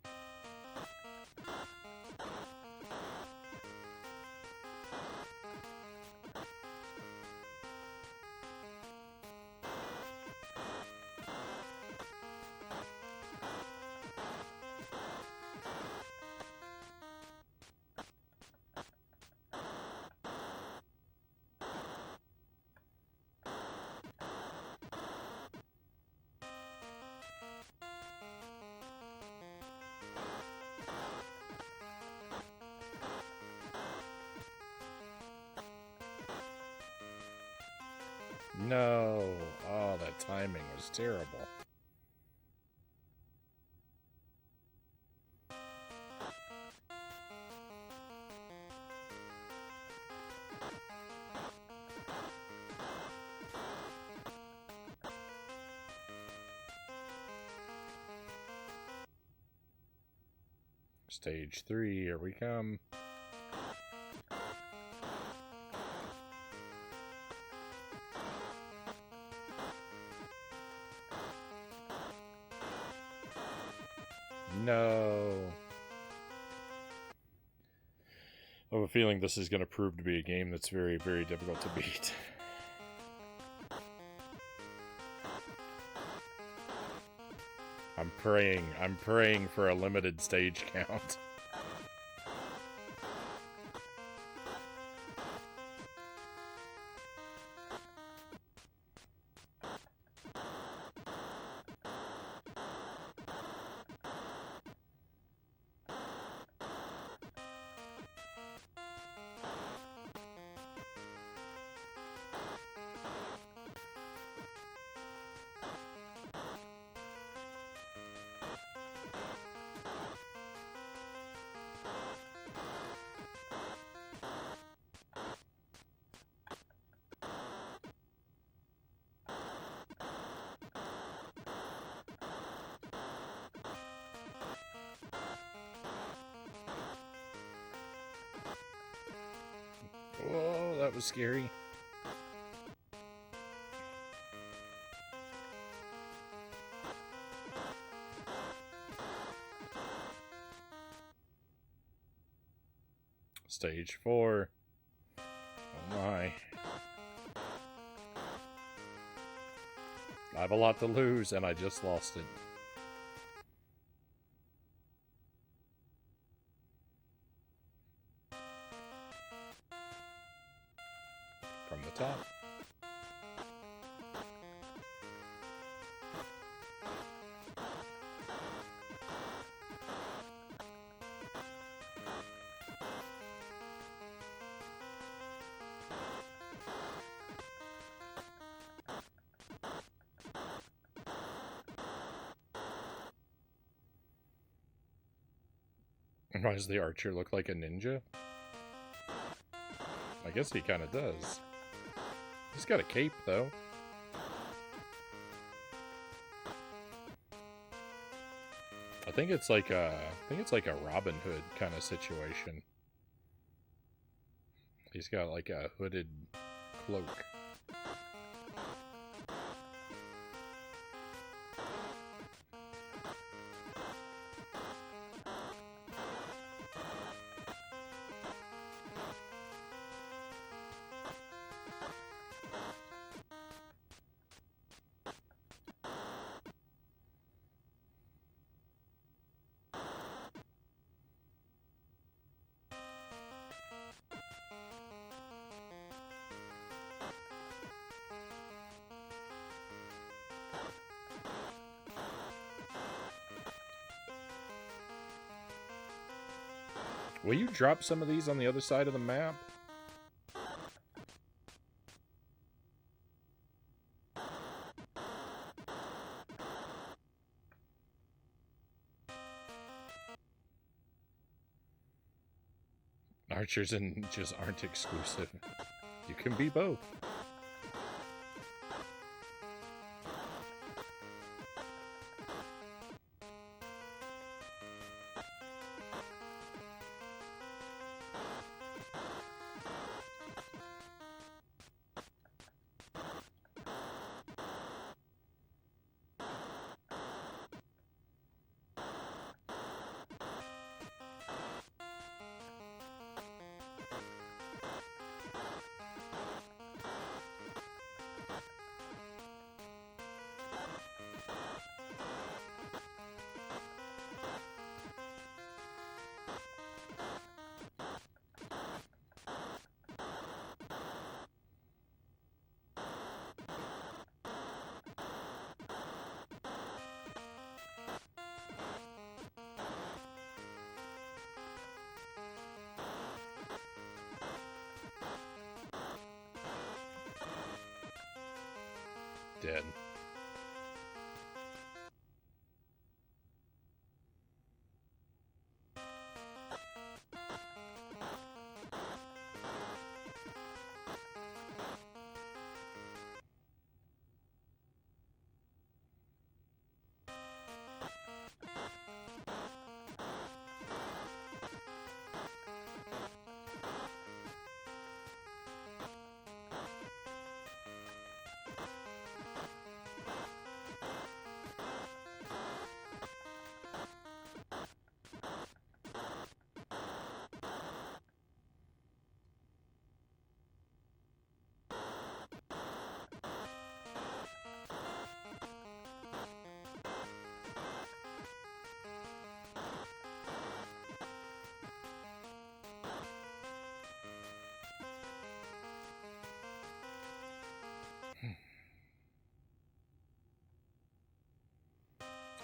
S1: No. Oh, that timing was terrible. Stage 3, here we come. No. I have a feeling this is going to prove to be a game that's very, very difficult to beat. I'm praying for a limited stage count. that was scary. Stage 4. Oh my. I have a lot to lose, and I just lost it. From the top. Why does the archer look like a ninja? I guess he kind of does. He's got a cape, though. I think it's like a Robin Hood kind of situation. He's got like a hooded cloak. Will you drop some of these on the other side of the map? Archers and ninjas aren't exclusive. You can be both. Dead.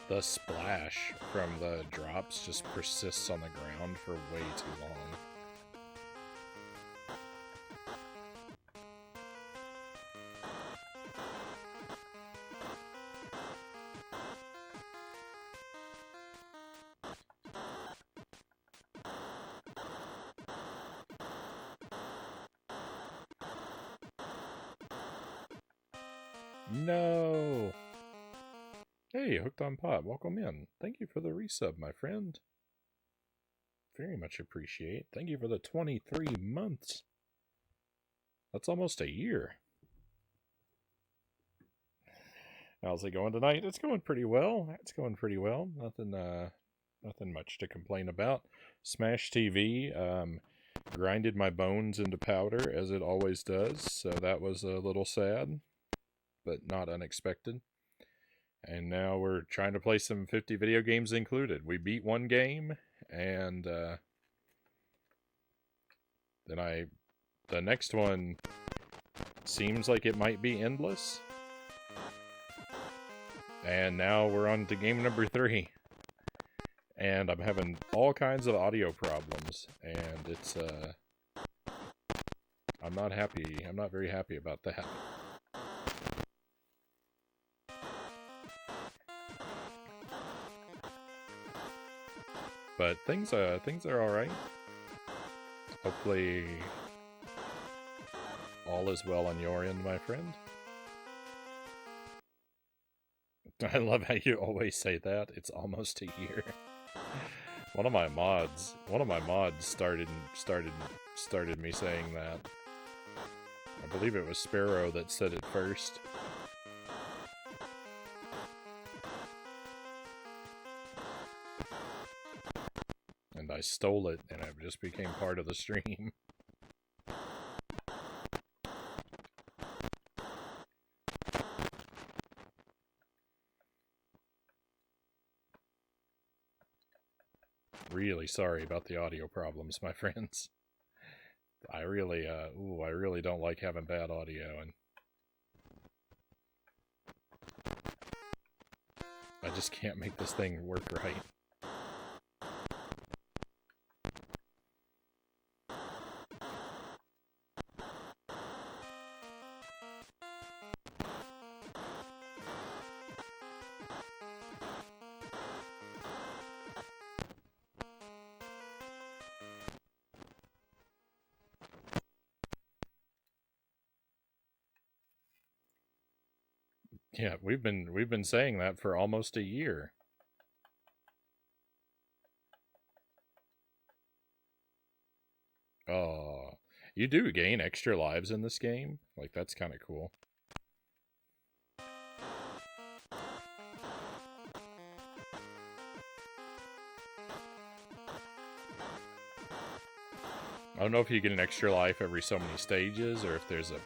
S1: The splash from the drops just persists on the ground for way too long. No! Hey, Hooked on Pot, welcome in. Thank you for the resub, my friend. Very much appreciate. Thank you for the 23 months. That's almost a year. How's it going tonight? It's going pretty well. It's going pretty well. Nothing much to complain about. Smash TV grinded my bones into powder, as it always does, so that was a little sad, but not unexpected. And now we're trying to play some 50 video games included. We beat one game, and then the next one seems like it might be endless. And now we're on to game number 3. And I'm having all kinds of audio problems, and it's I'm not happy. I'm not very happy about that. But things are all right. Hopefully all is well on your end, my friend. I love how you always say that. It's almost a year. One of my mods started me saying that. I believe it was Sparrow that said it first. And I stole it, and it just became part of the stream. Really sorry about the audio problems, my friends. I really don't like having bad audio, and I just can't make this thing work right. Yeah, we've been saying that for almost a year. Oh, you do gain extra lives in this game? Like, that's kind of cool. I don't know if you get an extra life every so many stages, or if there's an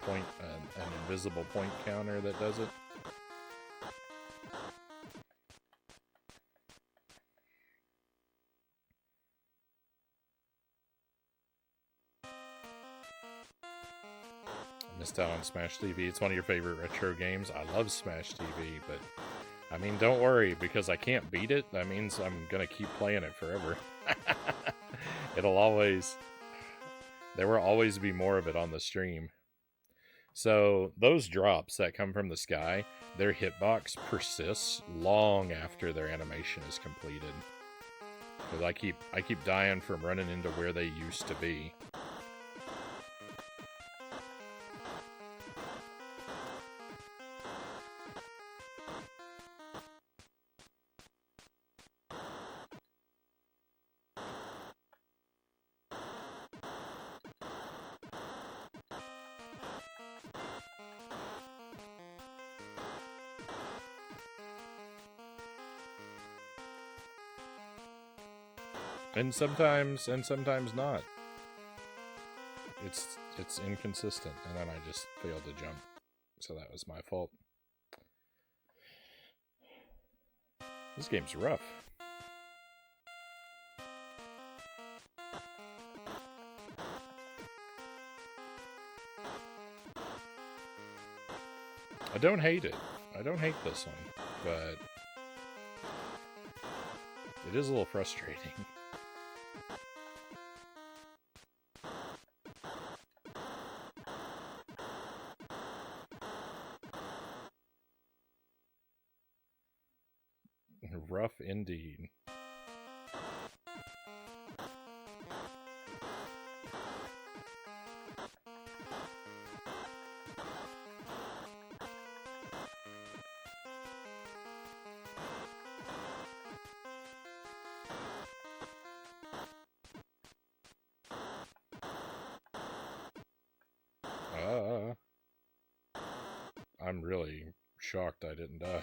S1: invisible point counter that does it. Missed out on Smash TV. It's one of your favorite retro games. I love Smash TV, but I mean, don't worry, because I can't beat it. That means I'm gonna keep playing it forever. There will always be more of it on the stream. So those drops that come from the sky, their hitbox persists long after their animation is completed. Because I keep dying from running into where they used to be. And sometimes not. It's inconsistent, and then I just failed to jump. So that was my fault. This game's rough. I don't hate it. I don't hate this one, but it is a little frustrating. Rough indeed. I'm really shocked I didn't die.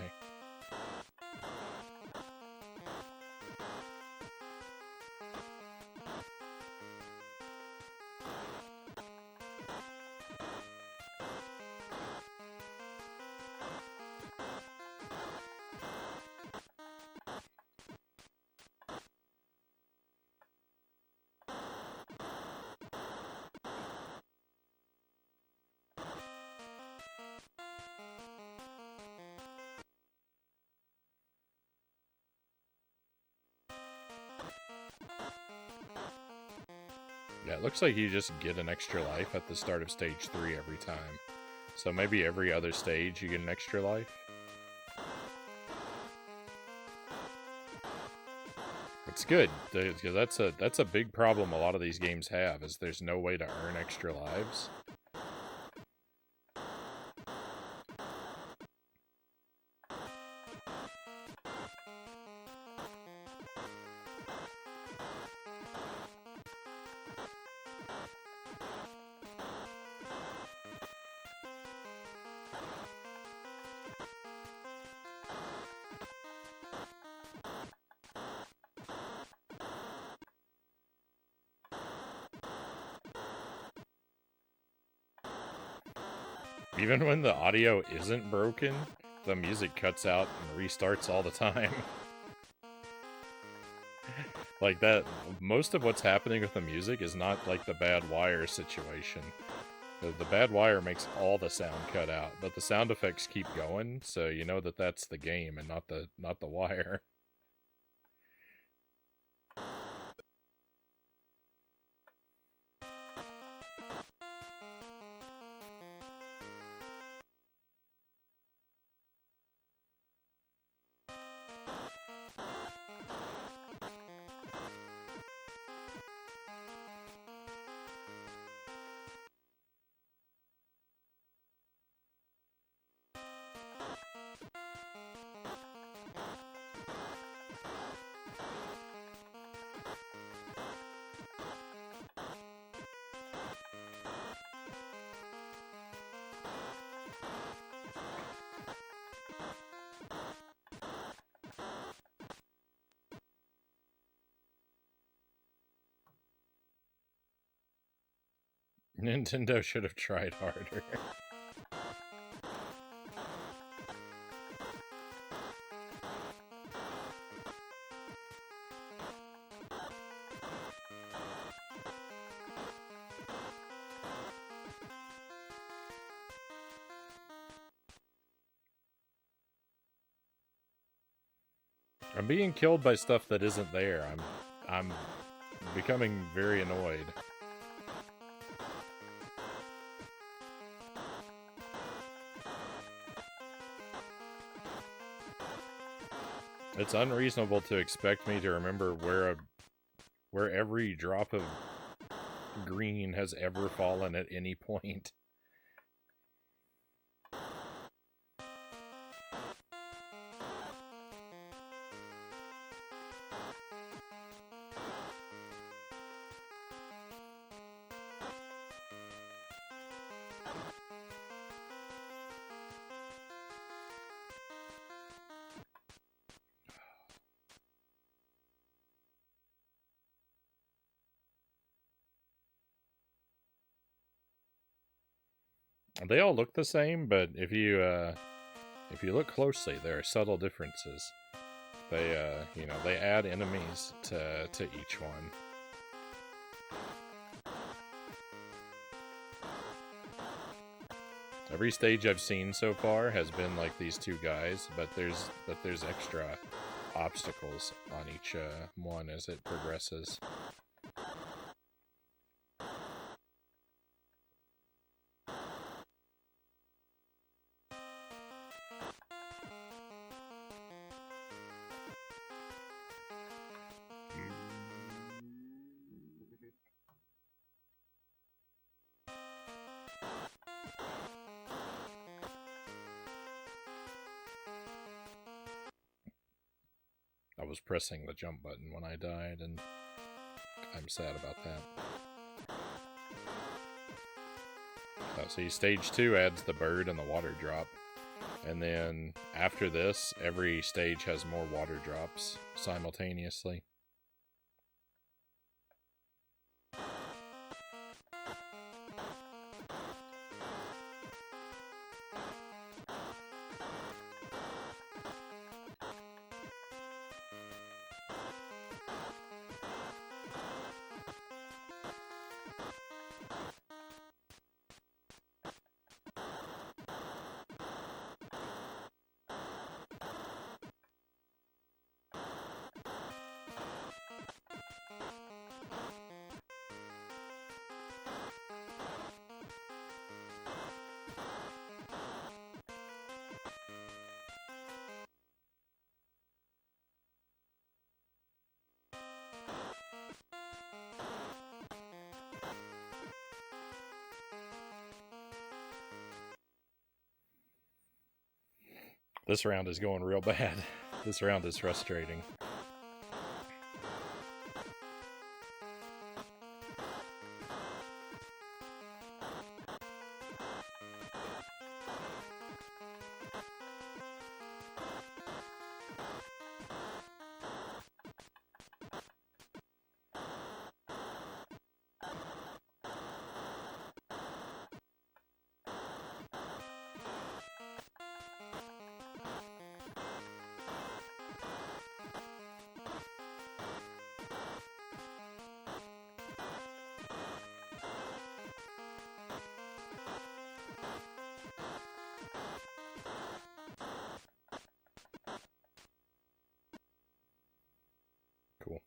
S1: Yeah, it looks like you just get an extra life at the start of stage 3 every time. So maybe every other stage you get an extra life? It's good, because that's a big problem a lot of these games have, is there's no way to earn extra lives. Even when the audio isn't broken, the music cuts out and restarts all the time. Like that, most of what's happening with the music is not like the bad wire situation. The bad wire makes all the sound cut out, but the sound effects keep going, so you know that that's the game and not the wire. Nintendo should have tried harder. I'm being killed by stuff that isn't there. I'm becoming very annoyed. It's unreasonable to expect me to remember where every drop of green has ever fallen at any point. They all look the same, but if you look closely, there are subtle differences. They they add enemies to each one. Every stage I've seen so far has been like these two guys, but there's extra obstacles on each one as it progresses. I was pressing the jump button when I died, and I'm sad about that. Oh, see, stage 2 adds the bird and the water drop. And then after this, every stage has more water drops simultaneously. This round is going real bad. This round is frustrating. Cool.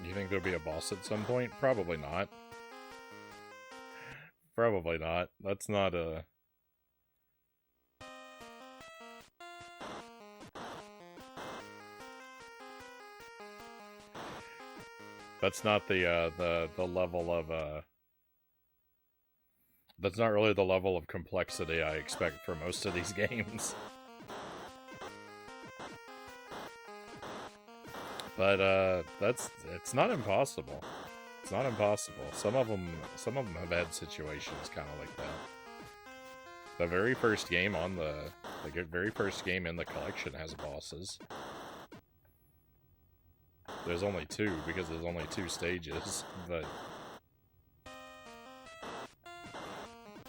S1: Do you think there'll be a boss at some point? Probably not. Probably not. That's not a... That's not the level of that's not really the level of complexity I expect for most of these games. But it's not impossible. It's not impossible. Some of them have had situations kind of like that. The very first game on the very first game in the collection has bosses. There's only 2 because there's only 2 stages, but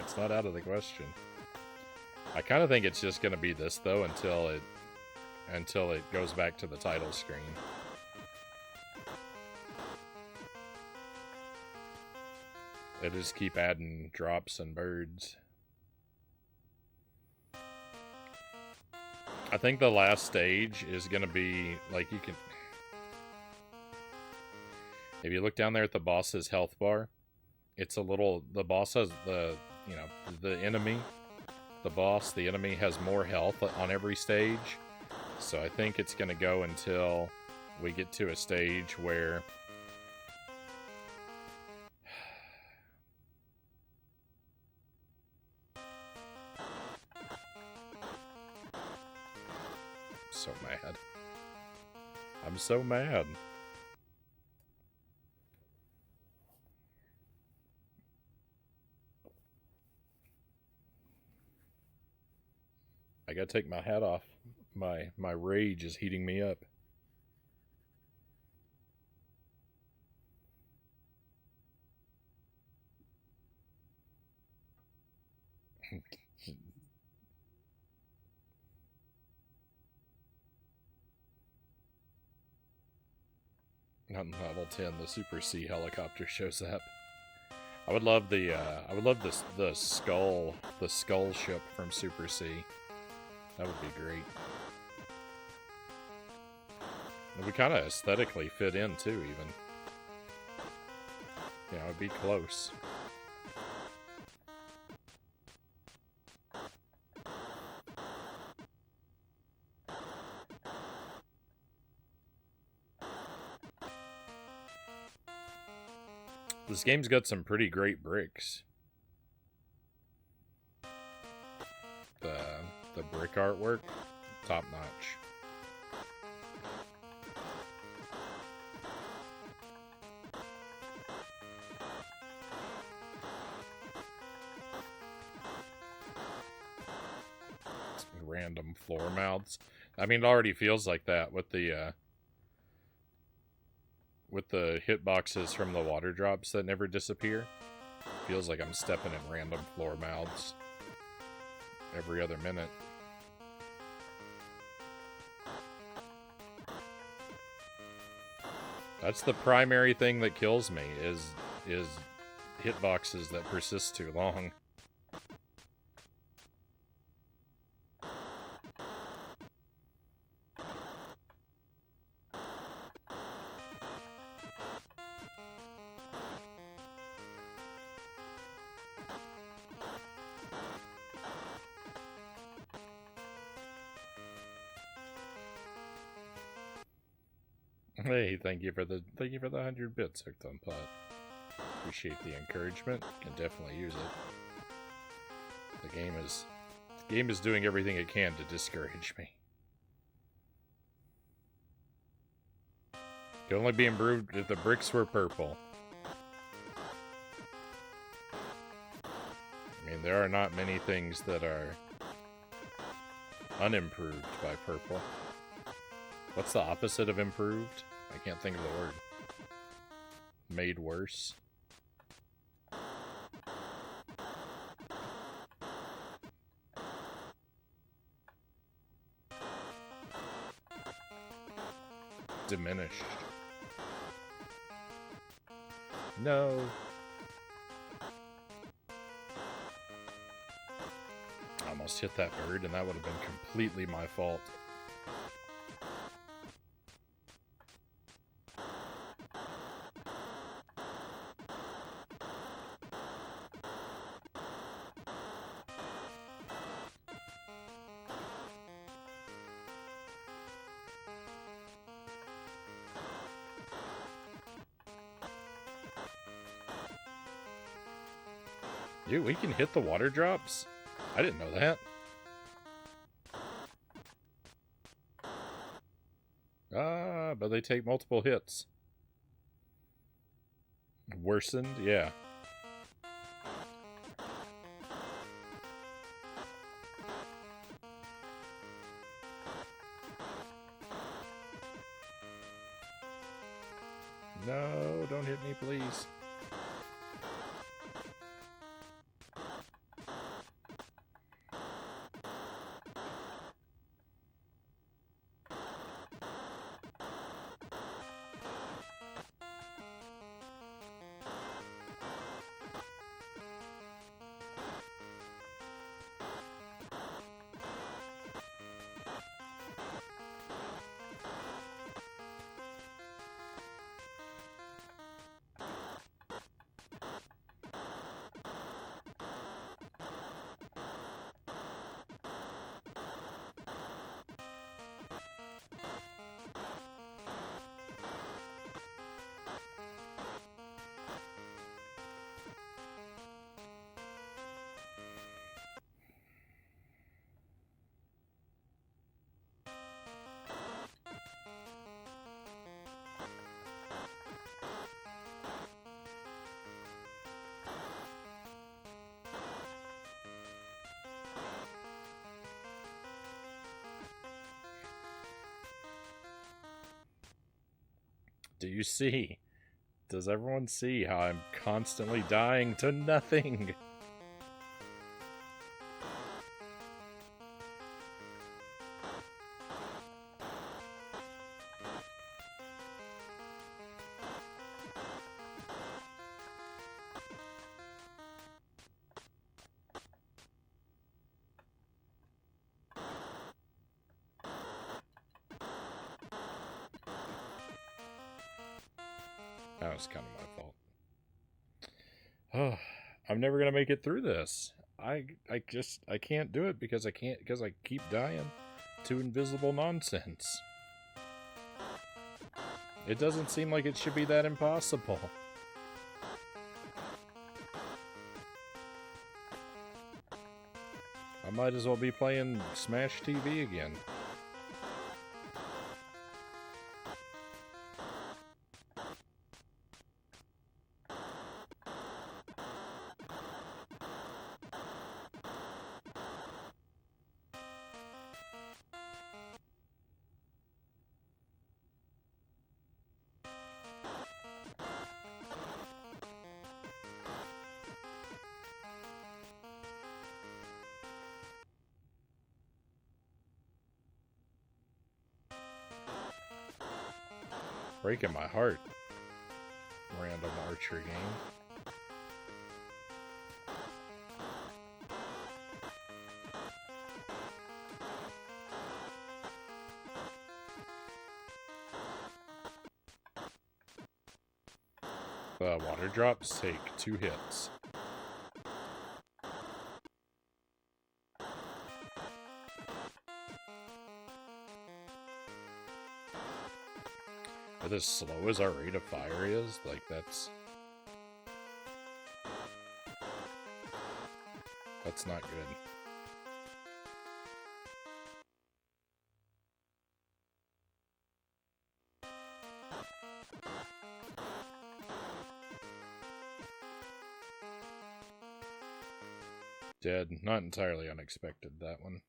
S1: it's not out of the question. I kind of think it's just going to be this though until it goes back to the title screen. They just keep adding drops and birds. I think the last stage is going to be, like, you can... If you look down there at the boss's health bar, it's a little... The boss has the, you know, the enemy, the enemy has more health on every stage. So I think it's going to go until we get to a stage where... So mad. I'm so mad. I gotta take my hat off. My rage is heating me up. On level 10, the Super C helicopter shows up. I would love the skull ship from Super C. That would be great. It would kind of aesthetically fit in too, even. You know, it'd be close. This game's got some pretty great bricks. The brick artwork, top notch. Random floor mouths. I mean, it already feels like that with the hitboxes from the water drops that never disappear. Feels like I'm stepping in random floor mouths every other minute. That's the primary thing that kills me is hitboxes that persist too long. Hey, thank you for the 100 bits, Hooked on Pot. Appreciate the encouragement. Can definitely use it. The game is doing everything it can to discourage me. Could only be improved if the bricks were purple. I mean, there are not many things that are unimproved by purple. What's the opposite of improved? I can't think of the word. Made worse. Diminished. No. I almost hit that bird, and that would have been completely my fault. Dude, we can hit the water drops? I didn't know that. Ah, but they take multiple hits. Worsened? Yeah. No, don't hit me, please. Do you see? Does everyone see how I'm constantly dying to nothing? That was kind of my fault. Oh, I'm never gonna make it through this. I can't do it because I keep dying to invisible nonsense. It doesn't seem like it should be that impossible. I might as well be playing Smash TV again. Breaking my heart. Random archer game. Water drops take 2 hits. But as slow as our rate of fire is, like, that's not good. Dead. Not entirely unexpected, that one.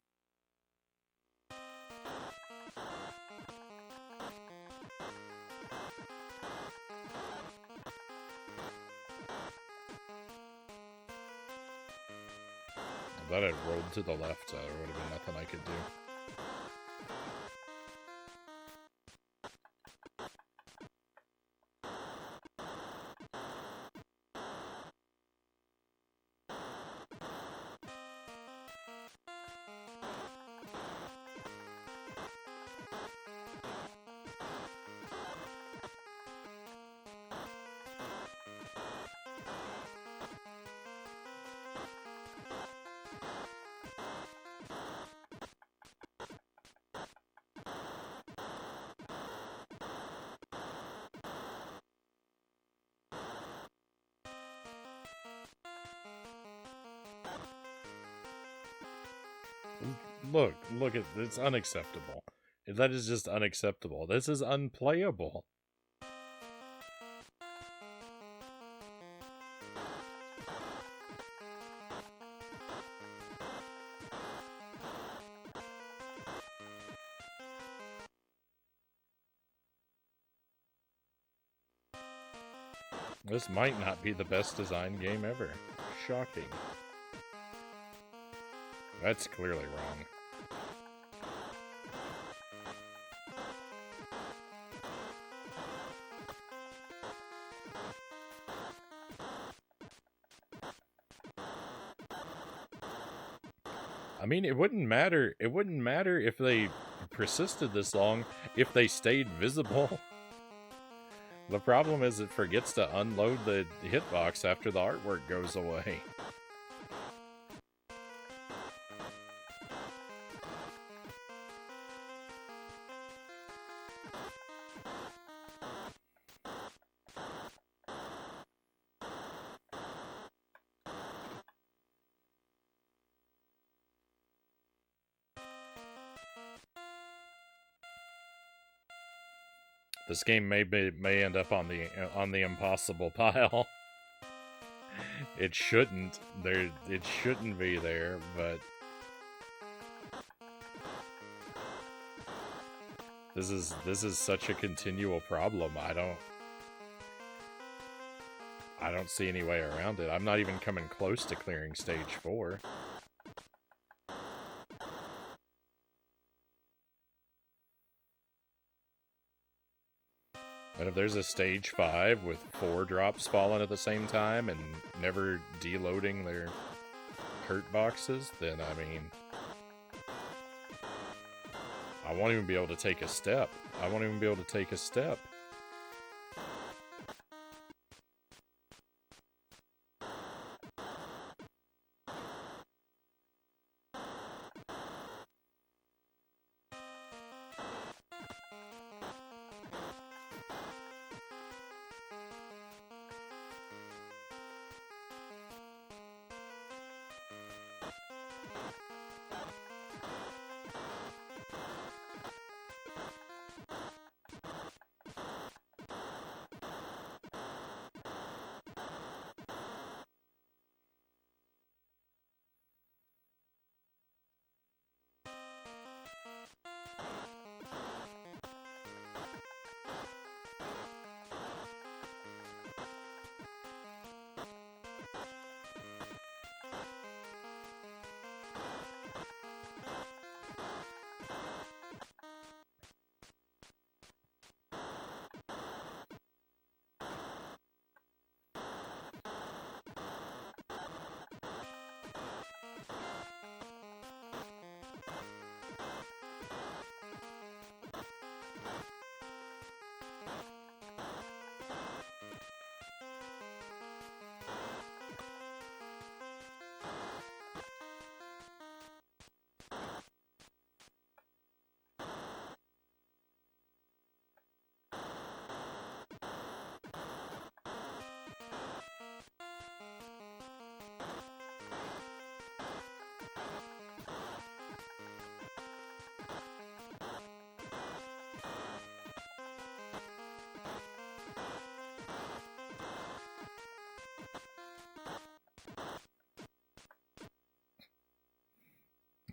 S1: I thought I'd rolled to the left, so there would have been nothing I could do. Look at it's unacceptable. That is just unacceptable. This is unplayable. This might not be the best designed game ever. Shocking. That's clearly wrong. I mean, it wouldn't matter. It wouldn't matter if they persisted this long if they stayed visible. The problem is it forgets to unload the hitbox after the artwork goes away. This game may end up on the impossible pile. It shouldn't. It shouldn't be there, but this is such a continual problem. I don't see any way around it. I'm not even coming close to clearing stage 4. And if there's a stage 5 with 4 drops falling at the same time and never deloading their hurt boxes, then I mean, I won't even be able to take a step. I won't even be able to take a step.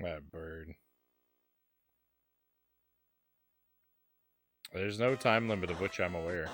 S1: That bird. There's no time limit of which I'm aware.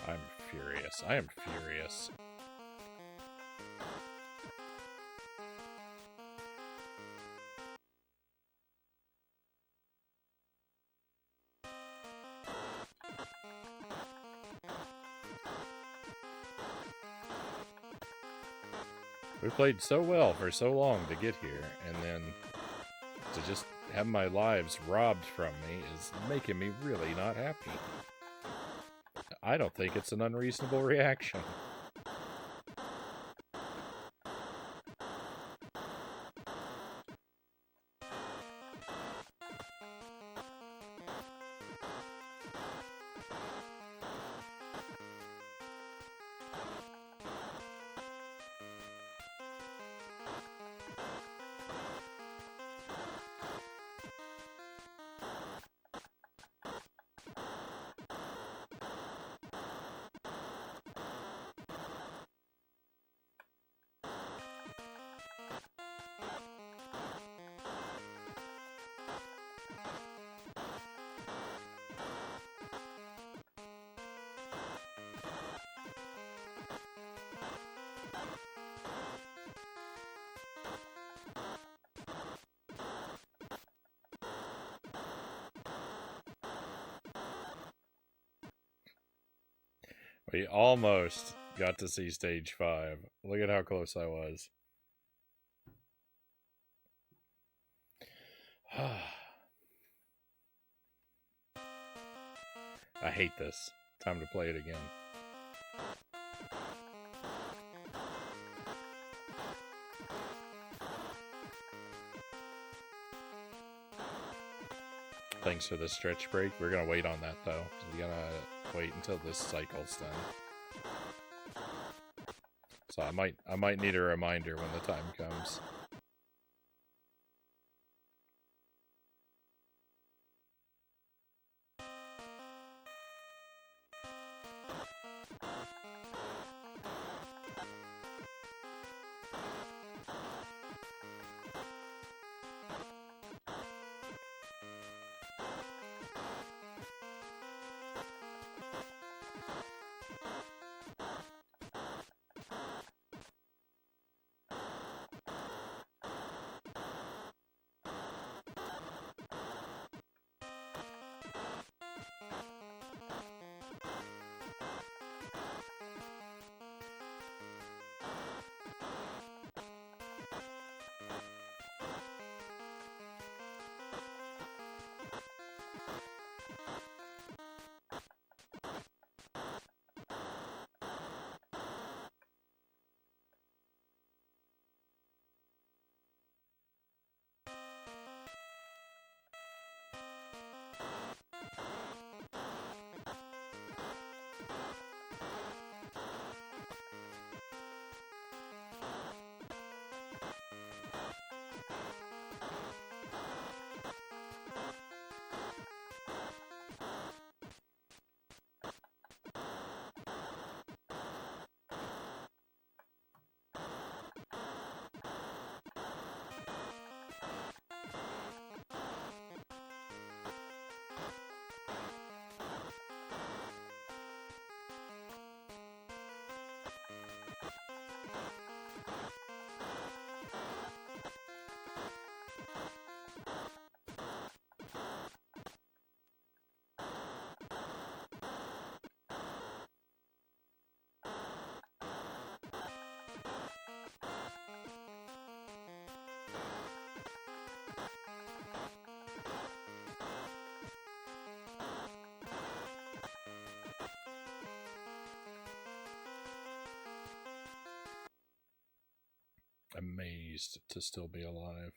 S1: I'm furious. I am furious. We played so well for so long to get here, and then to just have my lives robbed from me is making me really not happy. I don't think it's an unreasonable reaction. We almost got to see stage 5. Look at how close I was. I hate this. Time to play it again. Thanks for the stretch break. We're gonna wait on that though. We're gonna wait until this cycle's done. So I might need a reminder when the time comes. amazed to still be alive.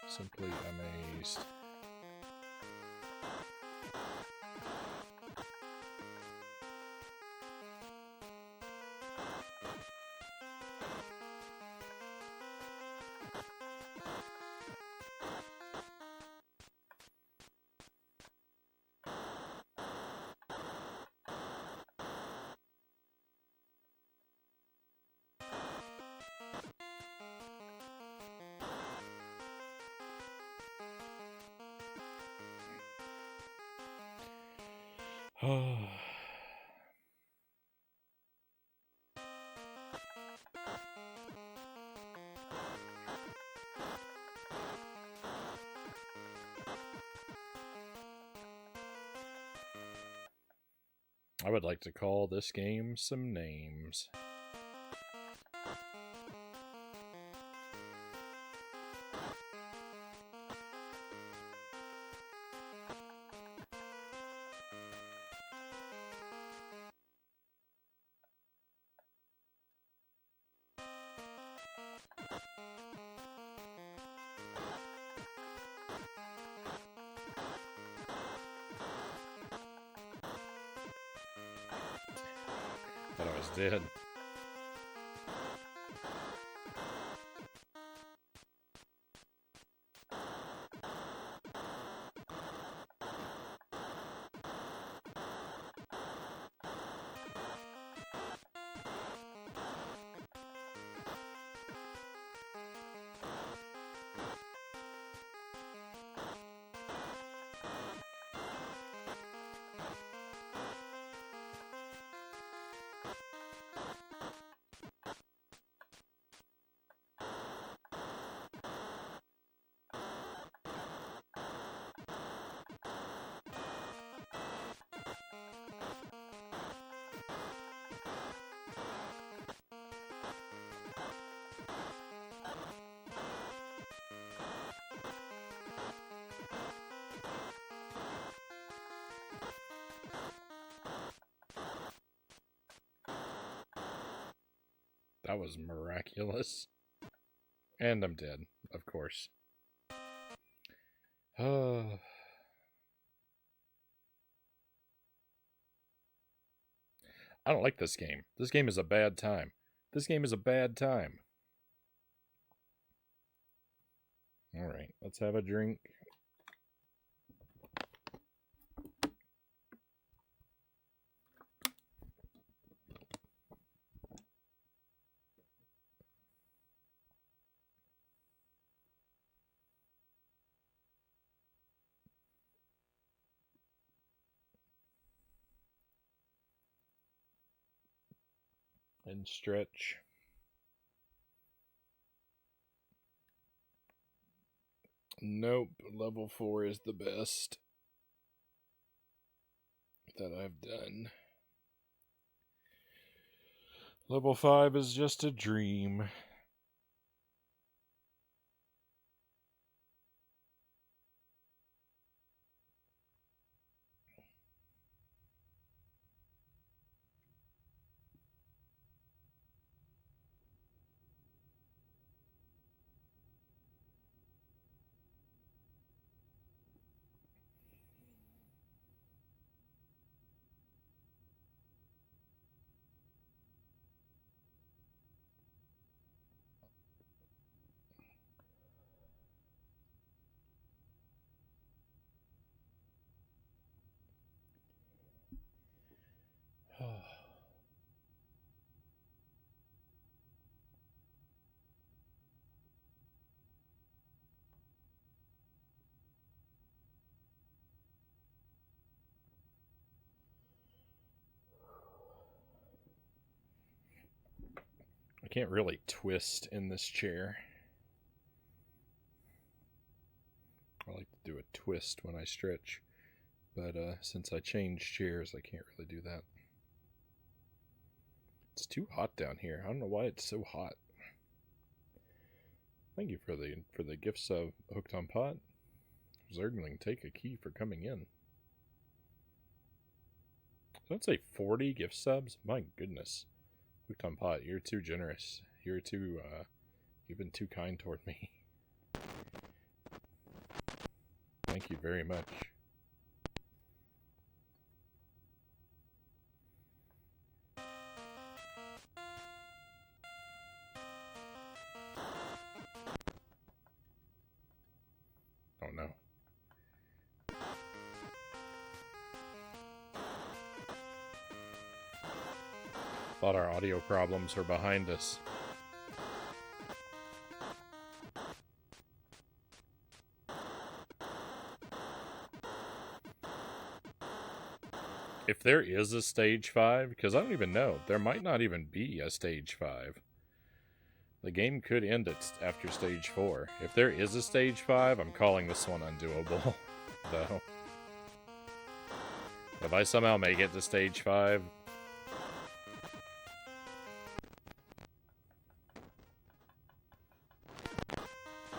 S1: Simply amazed. I would like to call this game some names. Thought I was dead. That was miraculous. And I'm dead, of course. I don't like this game. This game is a bad time. This game is a bad time. Alright, let's have a drink. And stretch. Nope, level 4 is the best that I've done. Level 5 is just a dream. I can't really twist in this chair. I like to do a twist when I stretch, but since I changed chairs, I can't really do that. It's too hot down here. I don't know why it's so hot. Thank you for the gifts of Hooked on Pot. Zergling, take a key for coming in. Did that say 40 gift subs? My goodness. Hooked on Pot, you're too generous. You're too You've been too kind toward me. Thank you very much. Oh no. Thought our audio problems were behind us. If there is a stage 5, because I don't even know, there might not even be a stage 5. The game could end after stage 4. If there is a stage 5, I'm calling this one undoable, though. If I somehow make it to stage 5,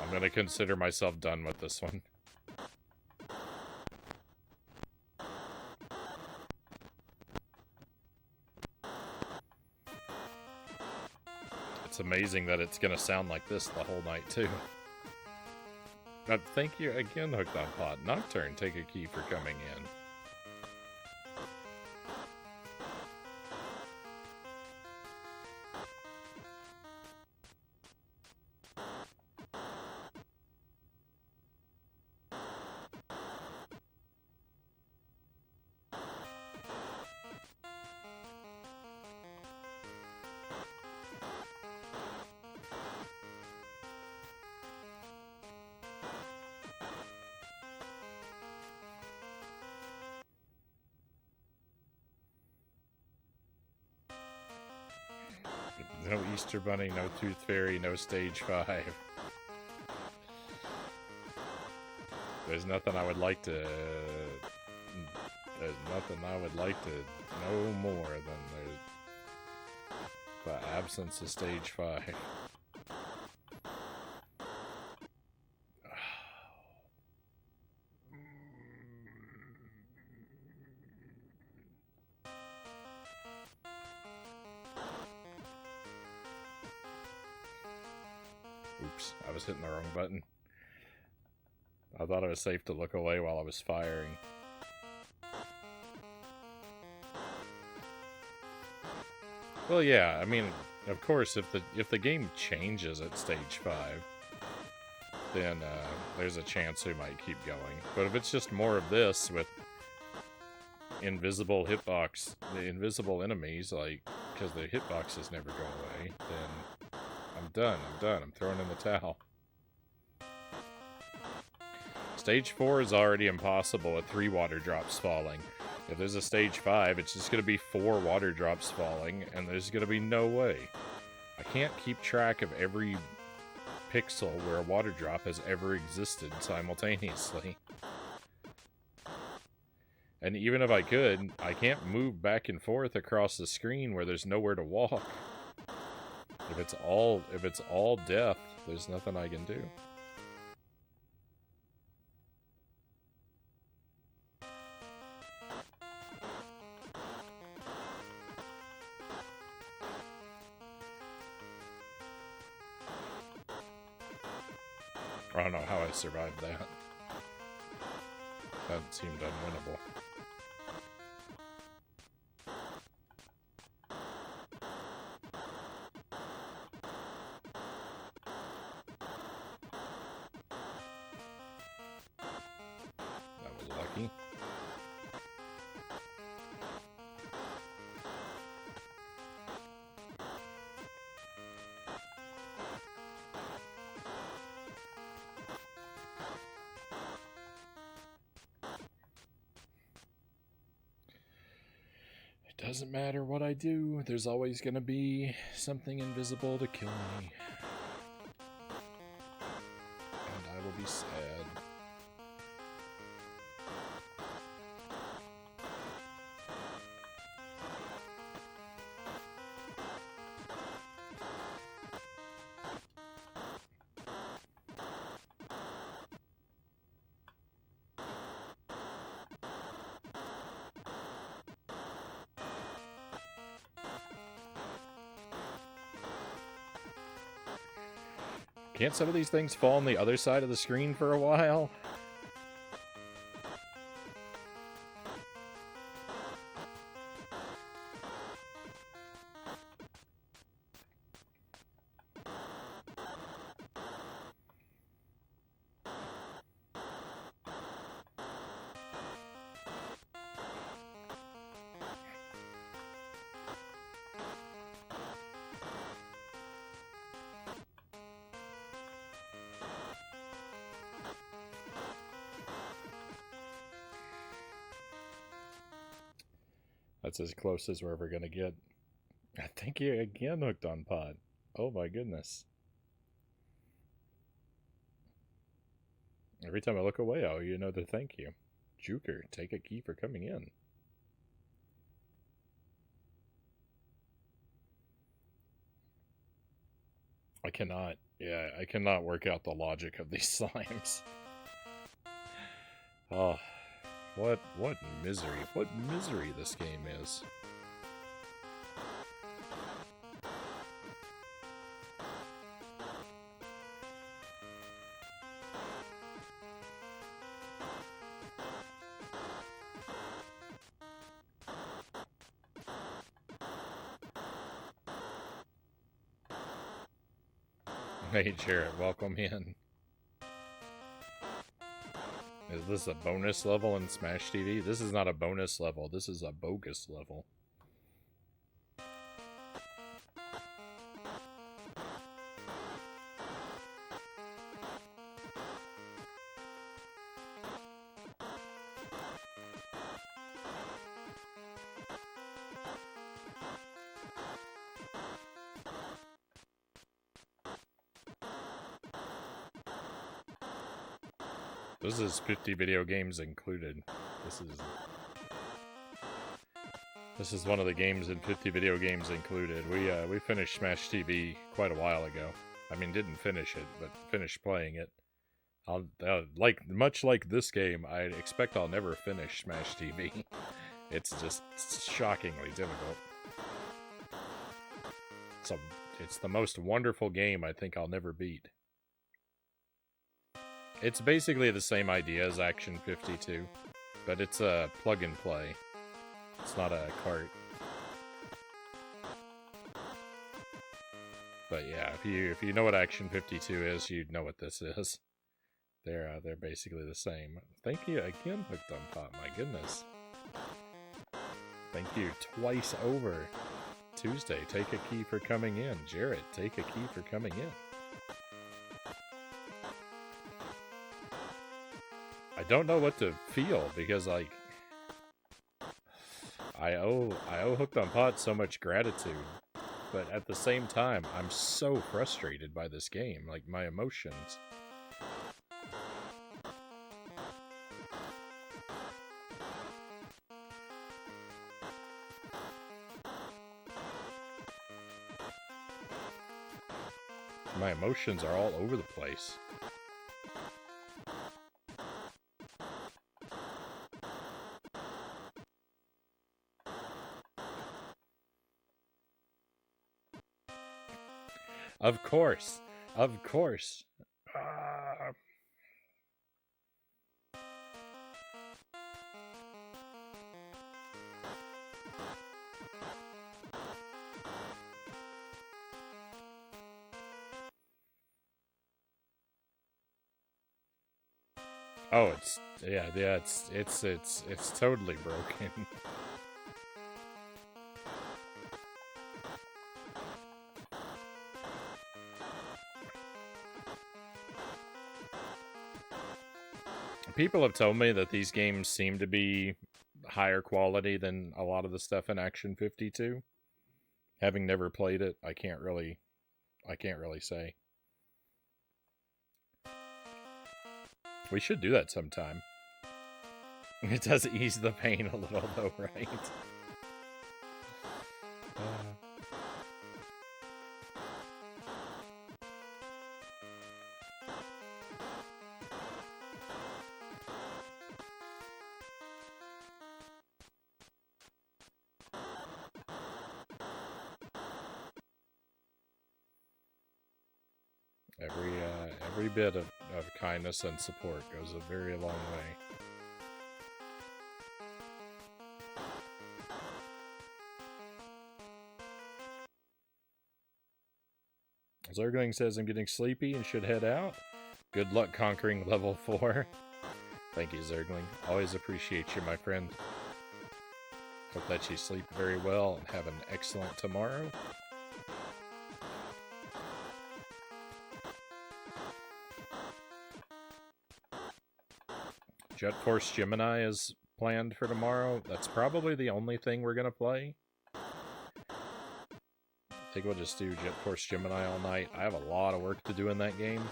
S1: I'm gonna consider myself done with this one. It's amazing that it's gonna sound like this the whole night, too. Thank you again, Hooked on Pot. Nocturne, take a key for coming in. No Easter Bunny, no Tooth Fairy, no Stage 5. There's nothing I would like to... There's nothing I would like to know more than the absence of Stage 5. Oops, I was hitting the wrong button. I thought it was safe to look away while I was firing. Well, yeah, I mean, of course, if the game changes at stage 5, then there's a chance we might keep going. But if it's just more of this with invisible hitbox, the invisible enemies, like, because the hitboxes never go away, then I'm done. I'm throwing in the towel. Stage 4 is already impossible with 3 water drops falling. If there's a stage 5, it's just going to be 4 water drops falling, and there's going to be no way. I can't keep track of every pixel where a water drop has ever existed simultaneously. And even if I could, I can't move back and forth across the screen where there's nowhere to walk. If it's all death, there's nothing I can do. I don't know how I survived that. That seemed unwinnable. That was lucky. Doesn't matter what I do, there's always gonna be something invisible to kill me. And I will be sad. Can't some of these things fall on the other side of the screen for a while? That's as close as we're ever going to get. Thank you again, Hooked on Pod. Oh my goodness. Every time I look away, I owe you another thank you. Juker, take a key for coming in. I cannot work out the logic of these slimes. Oh, what misery this game is. Hey Jared, welcome in. Is this a bonus level in Smash TV? This is not a bonus level, this is a bogus level. This is 50 video games included. This is one of the games in 50 video games included. We finished Smash TV quite a while ago. I mean, didn't finish it, but finished playing it. Much like this game, I expect I'll never finish Smash TV. It's just shockingly difficult. It's the most wonderful game I think I'll never beat. It's basically the same idea as Action 52, but it's a plug and play. It's not a cart. But yeah, if you know what Action 52 is, you'd know what this is. They're basically the same. Thank you again, Hooked on Pot. My goodness. Thank you twice over. Tuesday, take a key for coming in. Jarrett, take a key for coming in. I don't know what to feel because, like, I owe Hooked on Pot so much gratitude, but at the same time, I'm so frustrated by this game. Like, my emotions. My emotions are all over the place. Of course. Of course. Oh, it's totally broken. People have told me that these games seem to be higher quality than a lot of the stuff in Action 52. Having never played it, I can't really say. We should do that sometime. It does ease the pain a little though, right? Every bit of kindness and support goes a very long way. Zergling says I'm getting sleepy and should head out. Good luck conquering level 4. Thank you, Zergling. Always appreciate you, my friend. Hope that you sleep very well and have an excellent tomorrow. Jet Force Gemini is planned for tomorrow. That's probably the only thing we're going to play. I think we'll just do Jet Force Gemini all night. I have a lot of work to do in that game.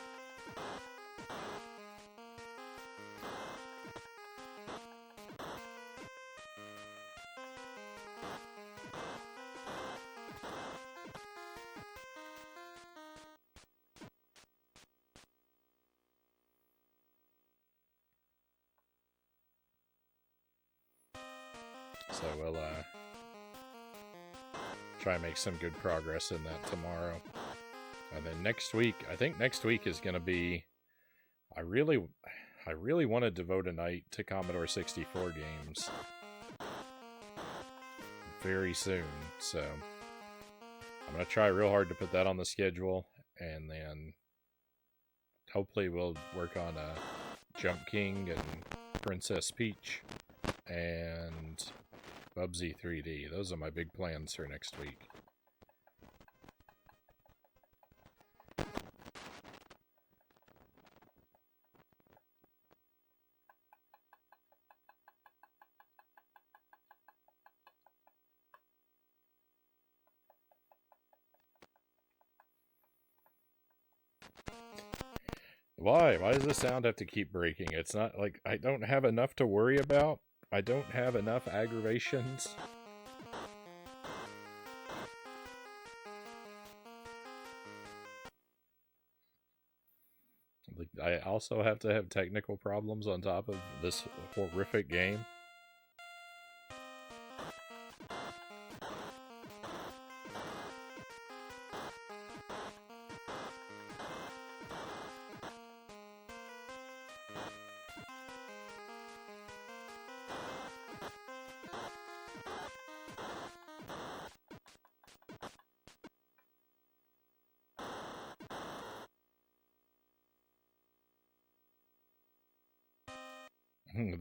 S1: So we'll try and make some good progress in that tomorrow. And then next week, I think next week is going to be... I really want to devote a night to Commodore 64 games very soon. So I'm going to try real hard to put that on the schedule. And then hopefully we'll work on Jump King and Princess Peach and Bubsy 3D. Those are my big plans for next week. Why? Why does the sound have to keep breaking? It's not like I don't have enough to worry about. I don't have enough aggravations. Like, I also have to have technical problems on top of this horrific game.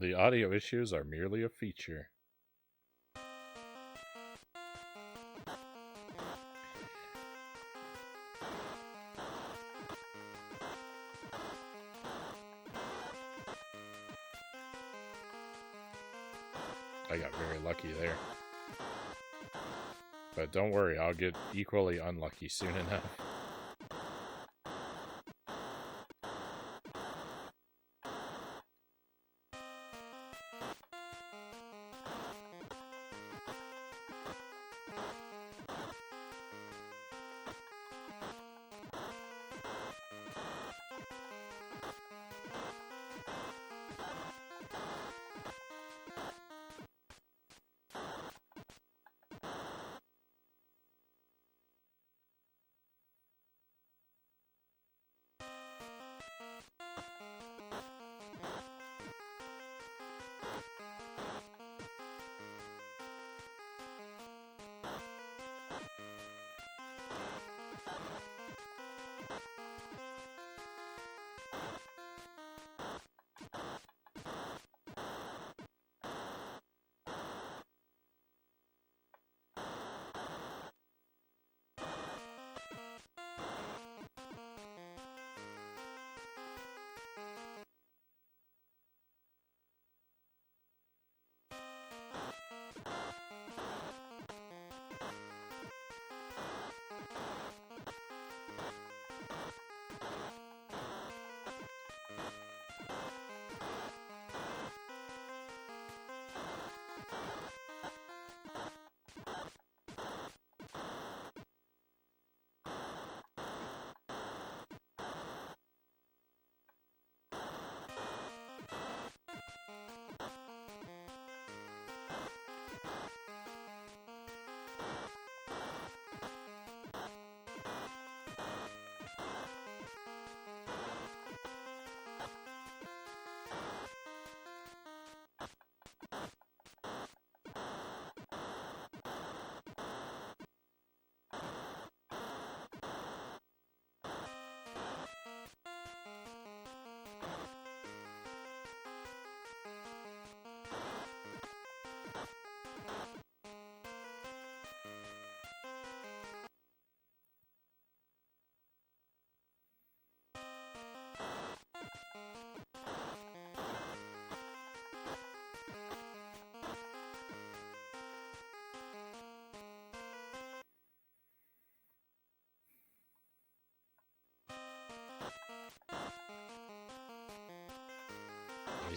S1: The audio issues are merely a feature. I got very lucky there. But don't worry, I'll get equally unlucky soon enough.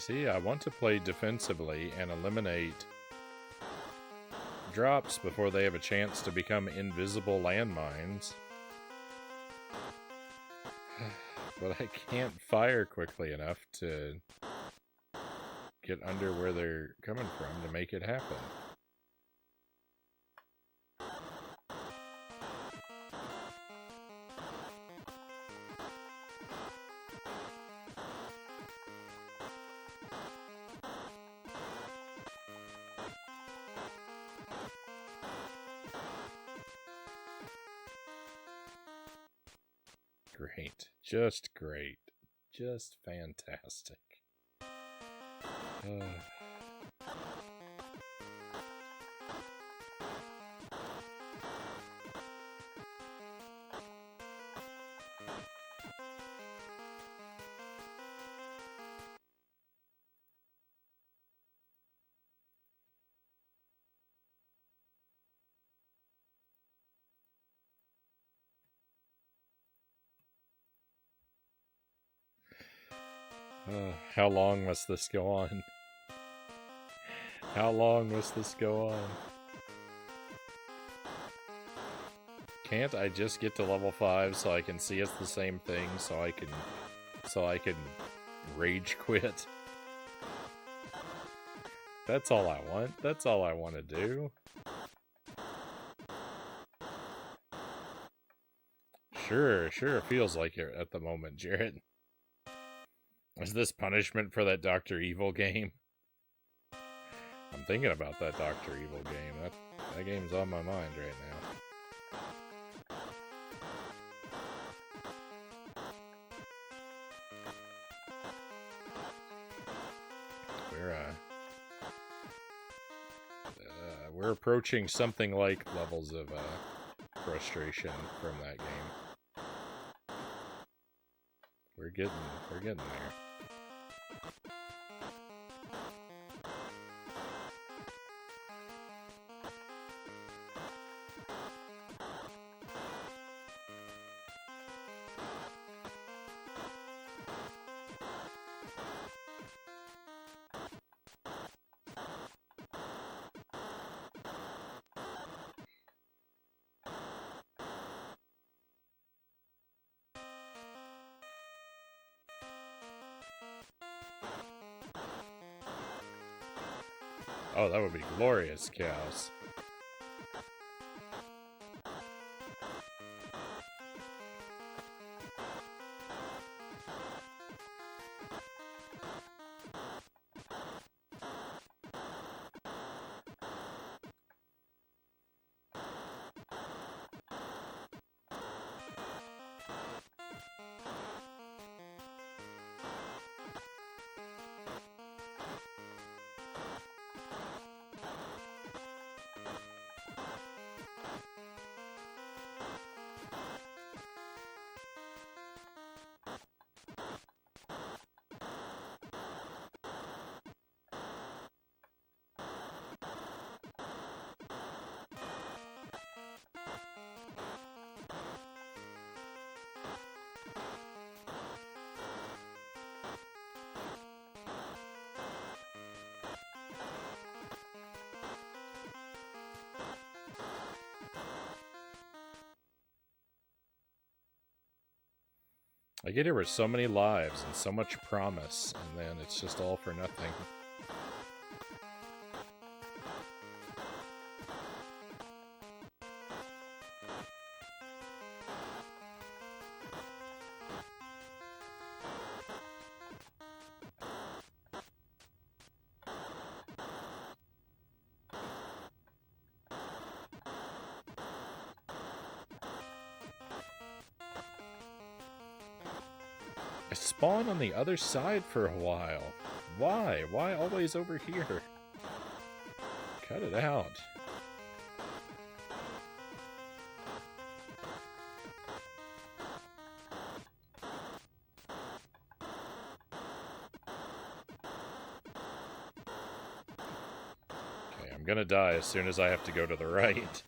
S1: see, I want to play defensively and eliminate drops before they have a chance to become invisible landmines. But I can't fire quickly enough to get under where they're coming from to make it happen. Great. Just great. Just fantastic. How long must this go on? How long must this go on? Can't I just get to level 5 so I can see it's the same thing, so I can rage quit? That's all I want. That's all I want to do. Sure it feels like it at the moment, Jared. Is this punishment for that Dr. Evil game? I'm thinking about that Dr. Evil game. That game's on my mind right now. We're approaching something like levels of frustration from that game. We're getting there. Oh, that would be glorious, Chaos. I get here with so many lives and so much promise, and then it's just all for nothing. I spawn on the other side for a while. Why? Why always over here? Cut it out. Okay, I'm gonna die as soon as I have to go to the right.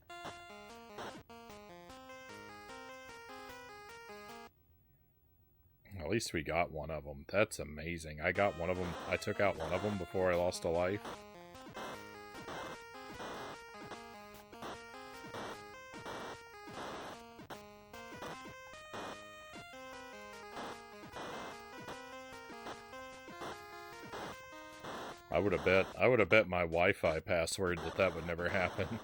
S1: At least we got one of them. That's amazing. I got one of them. I took out one of them before I lost a life. I would have bet my Wi-Fi password that would never happen.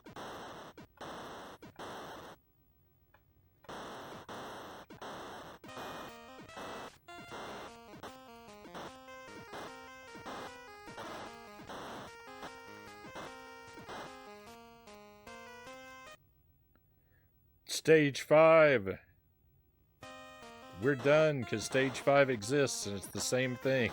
S1: Stage 5! We're done, because Stage 5 exists, and it's the same thing.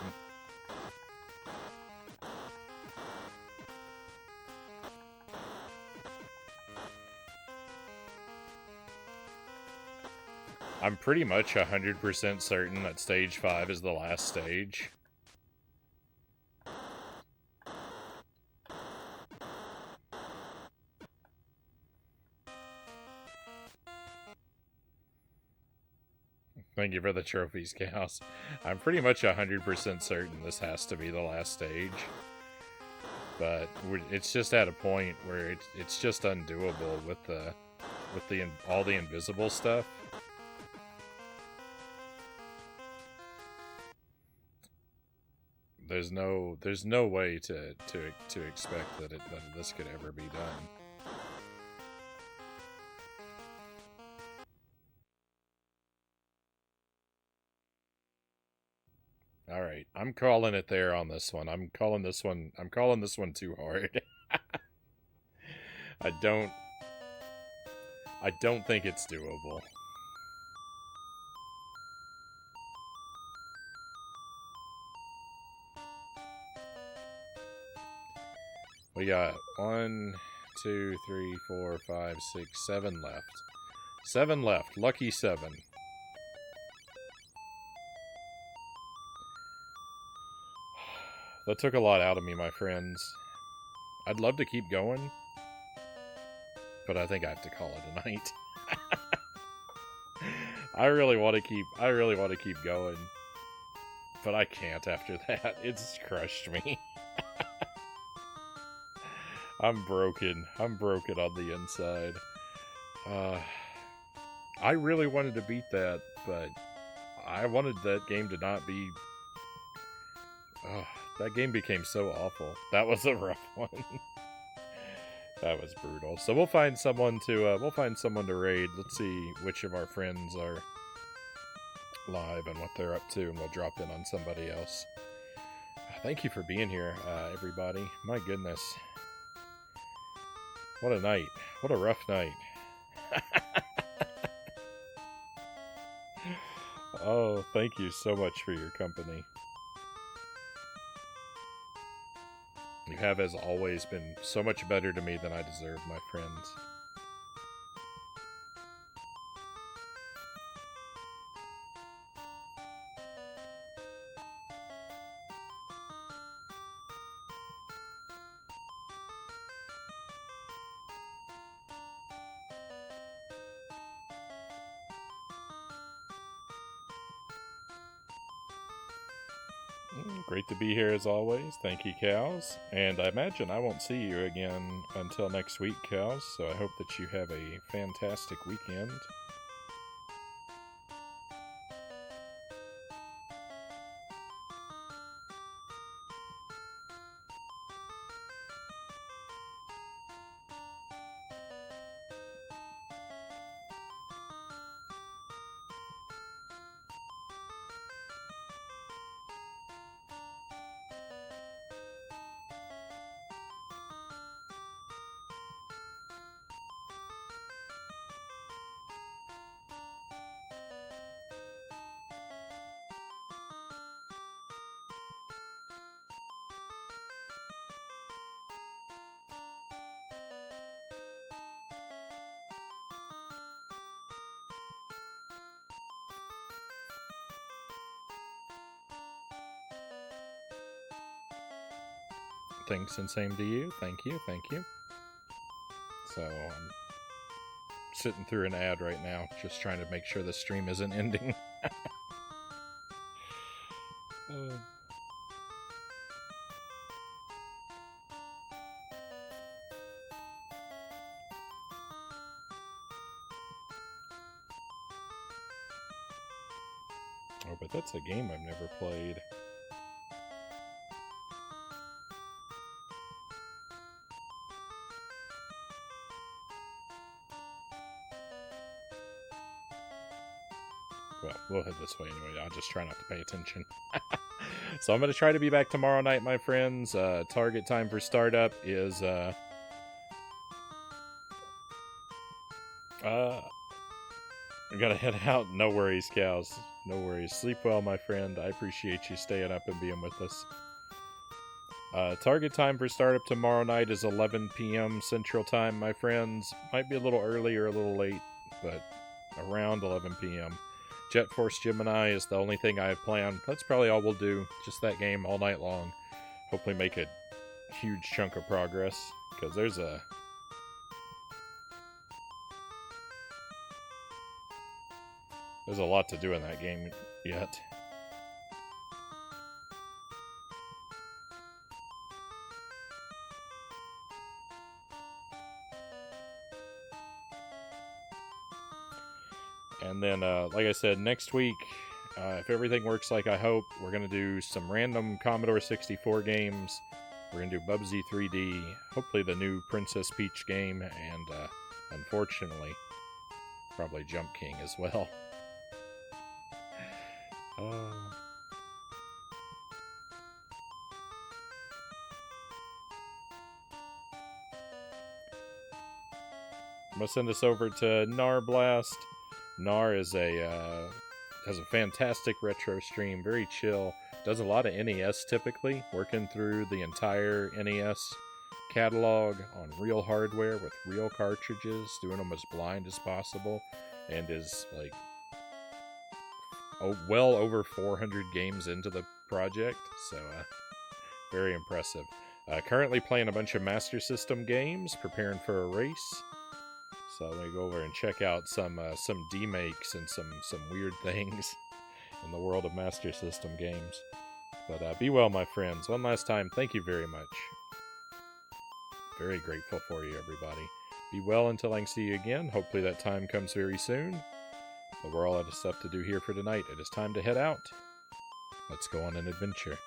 S1: I'm pretty much 100% certain that Stage 5 is the last stage. Thank you for the trophies, Chaos. I'm pretty much 100% certain this has to be the last stage. But it's just at a point where it's just undoable with all the invisible stuff. There's no way to expect that this could ever be done. All right, I'm calling it there on this one. I'm calling this one too hard. I don't think it's doable. We got 1, 2, 3, 4, 5, 6, 7 left. 7 left. Lucky 7. That took a lot out of me, my friends. I'd love to keep going, but I think I have to call it a night. I really want to keep going, but I can't after that. It's crushed me. I'm broken. I'm broken on the inside. I really wanted to beat that, but I wanted that game to not be... that game became so awful. That was a rough one. That was brutal. So we'll find someone to raid. Let's see which of our friends are live and what they're up to, and we'll drop in on somebody else. Thank you for being here, everybody. My goodness. What a night. What a rough night. Oh, thank you so much for your company. You have, as always, been so much better to me than I deserve, my friends. Great to be here as always. Thank you, Cows. And I imagine I won't see you again until next week, Cows, so I hope that you have a fantastic weekend. Thanks, and same to you. Thank you, thank you. So, I'm sitting through an ad right now, just trying to make sure the stream isn't ending. Oh, but that's a game I've never played. Well, we'll head this way anyway. I'll just try not to pay attention. So I'm going to try to be back tomorrow night, my friends. Target time for startup is... I gotta head out. No worries, cows. No worries. Sleep well, my friend. I appreciate you staying up and being with us. Target time for startup tomorrow night is 11 p.m. Central Time, my friends. Might be a little early or a little late, but around 11 p.m. Jet Force Gemini is the only thing I have planned. That's probably all we'll do. Just that game all night long. Hopefully make a huge chunk of progress, because there's a... There's a lot to do in that game yet. And then, like I said, next week, if everything works like I hope, we're going to do some random Commodore 64 games. We're going to do Bubsy 3D, hopefully the new Princess Peach game, and unfortunately, probably Jump King as well. I'm going to send this over to Narblast. Nar is has a fantastic retro stream, very chill. Does a lot of NES typically, working through the entire NES catalog on real hardware with real cartridges, doing them as blind as possible, and is like well over 400 games into the project, so very impressive. Currently playing a bunch of Master System games, preparing for a race. So let me go over and check out some demakes and some weird things in the world of Master System games. But be well, my friends. One last time, thank you very much. Very grateful for you, everybody. Be well until I can see you again. Hopefully that time comes very soon. But we're all out of stuff to do here for tonight. It is time to head out. Let's go on an adventure.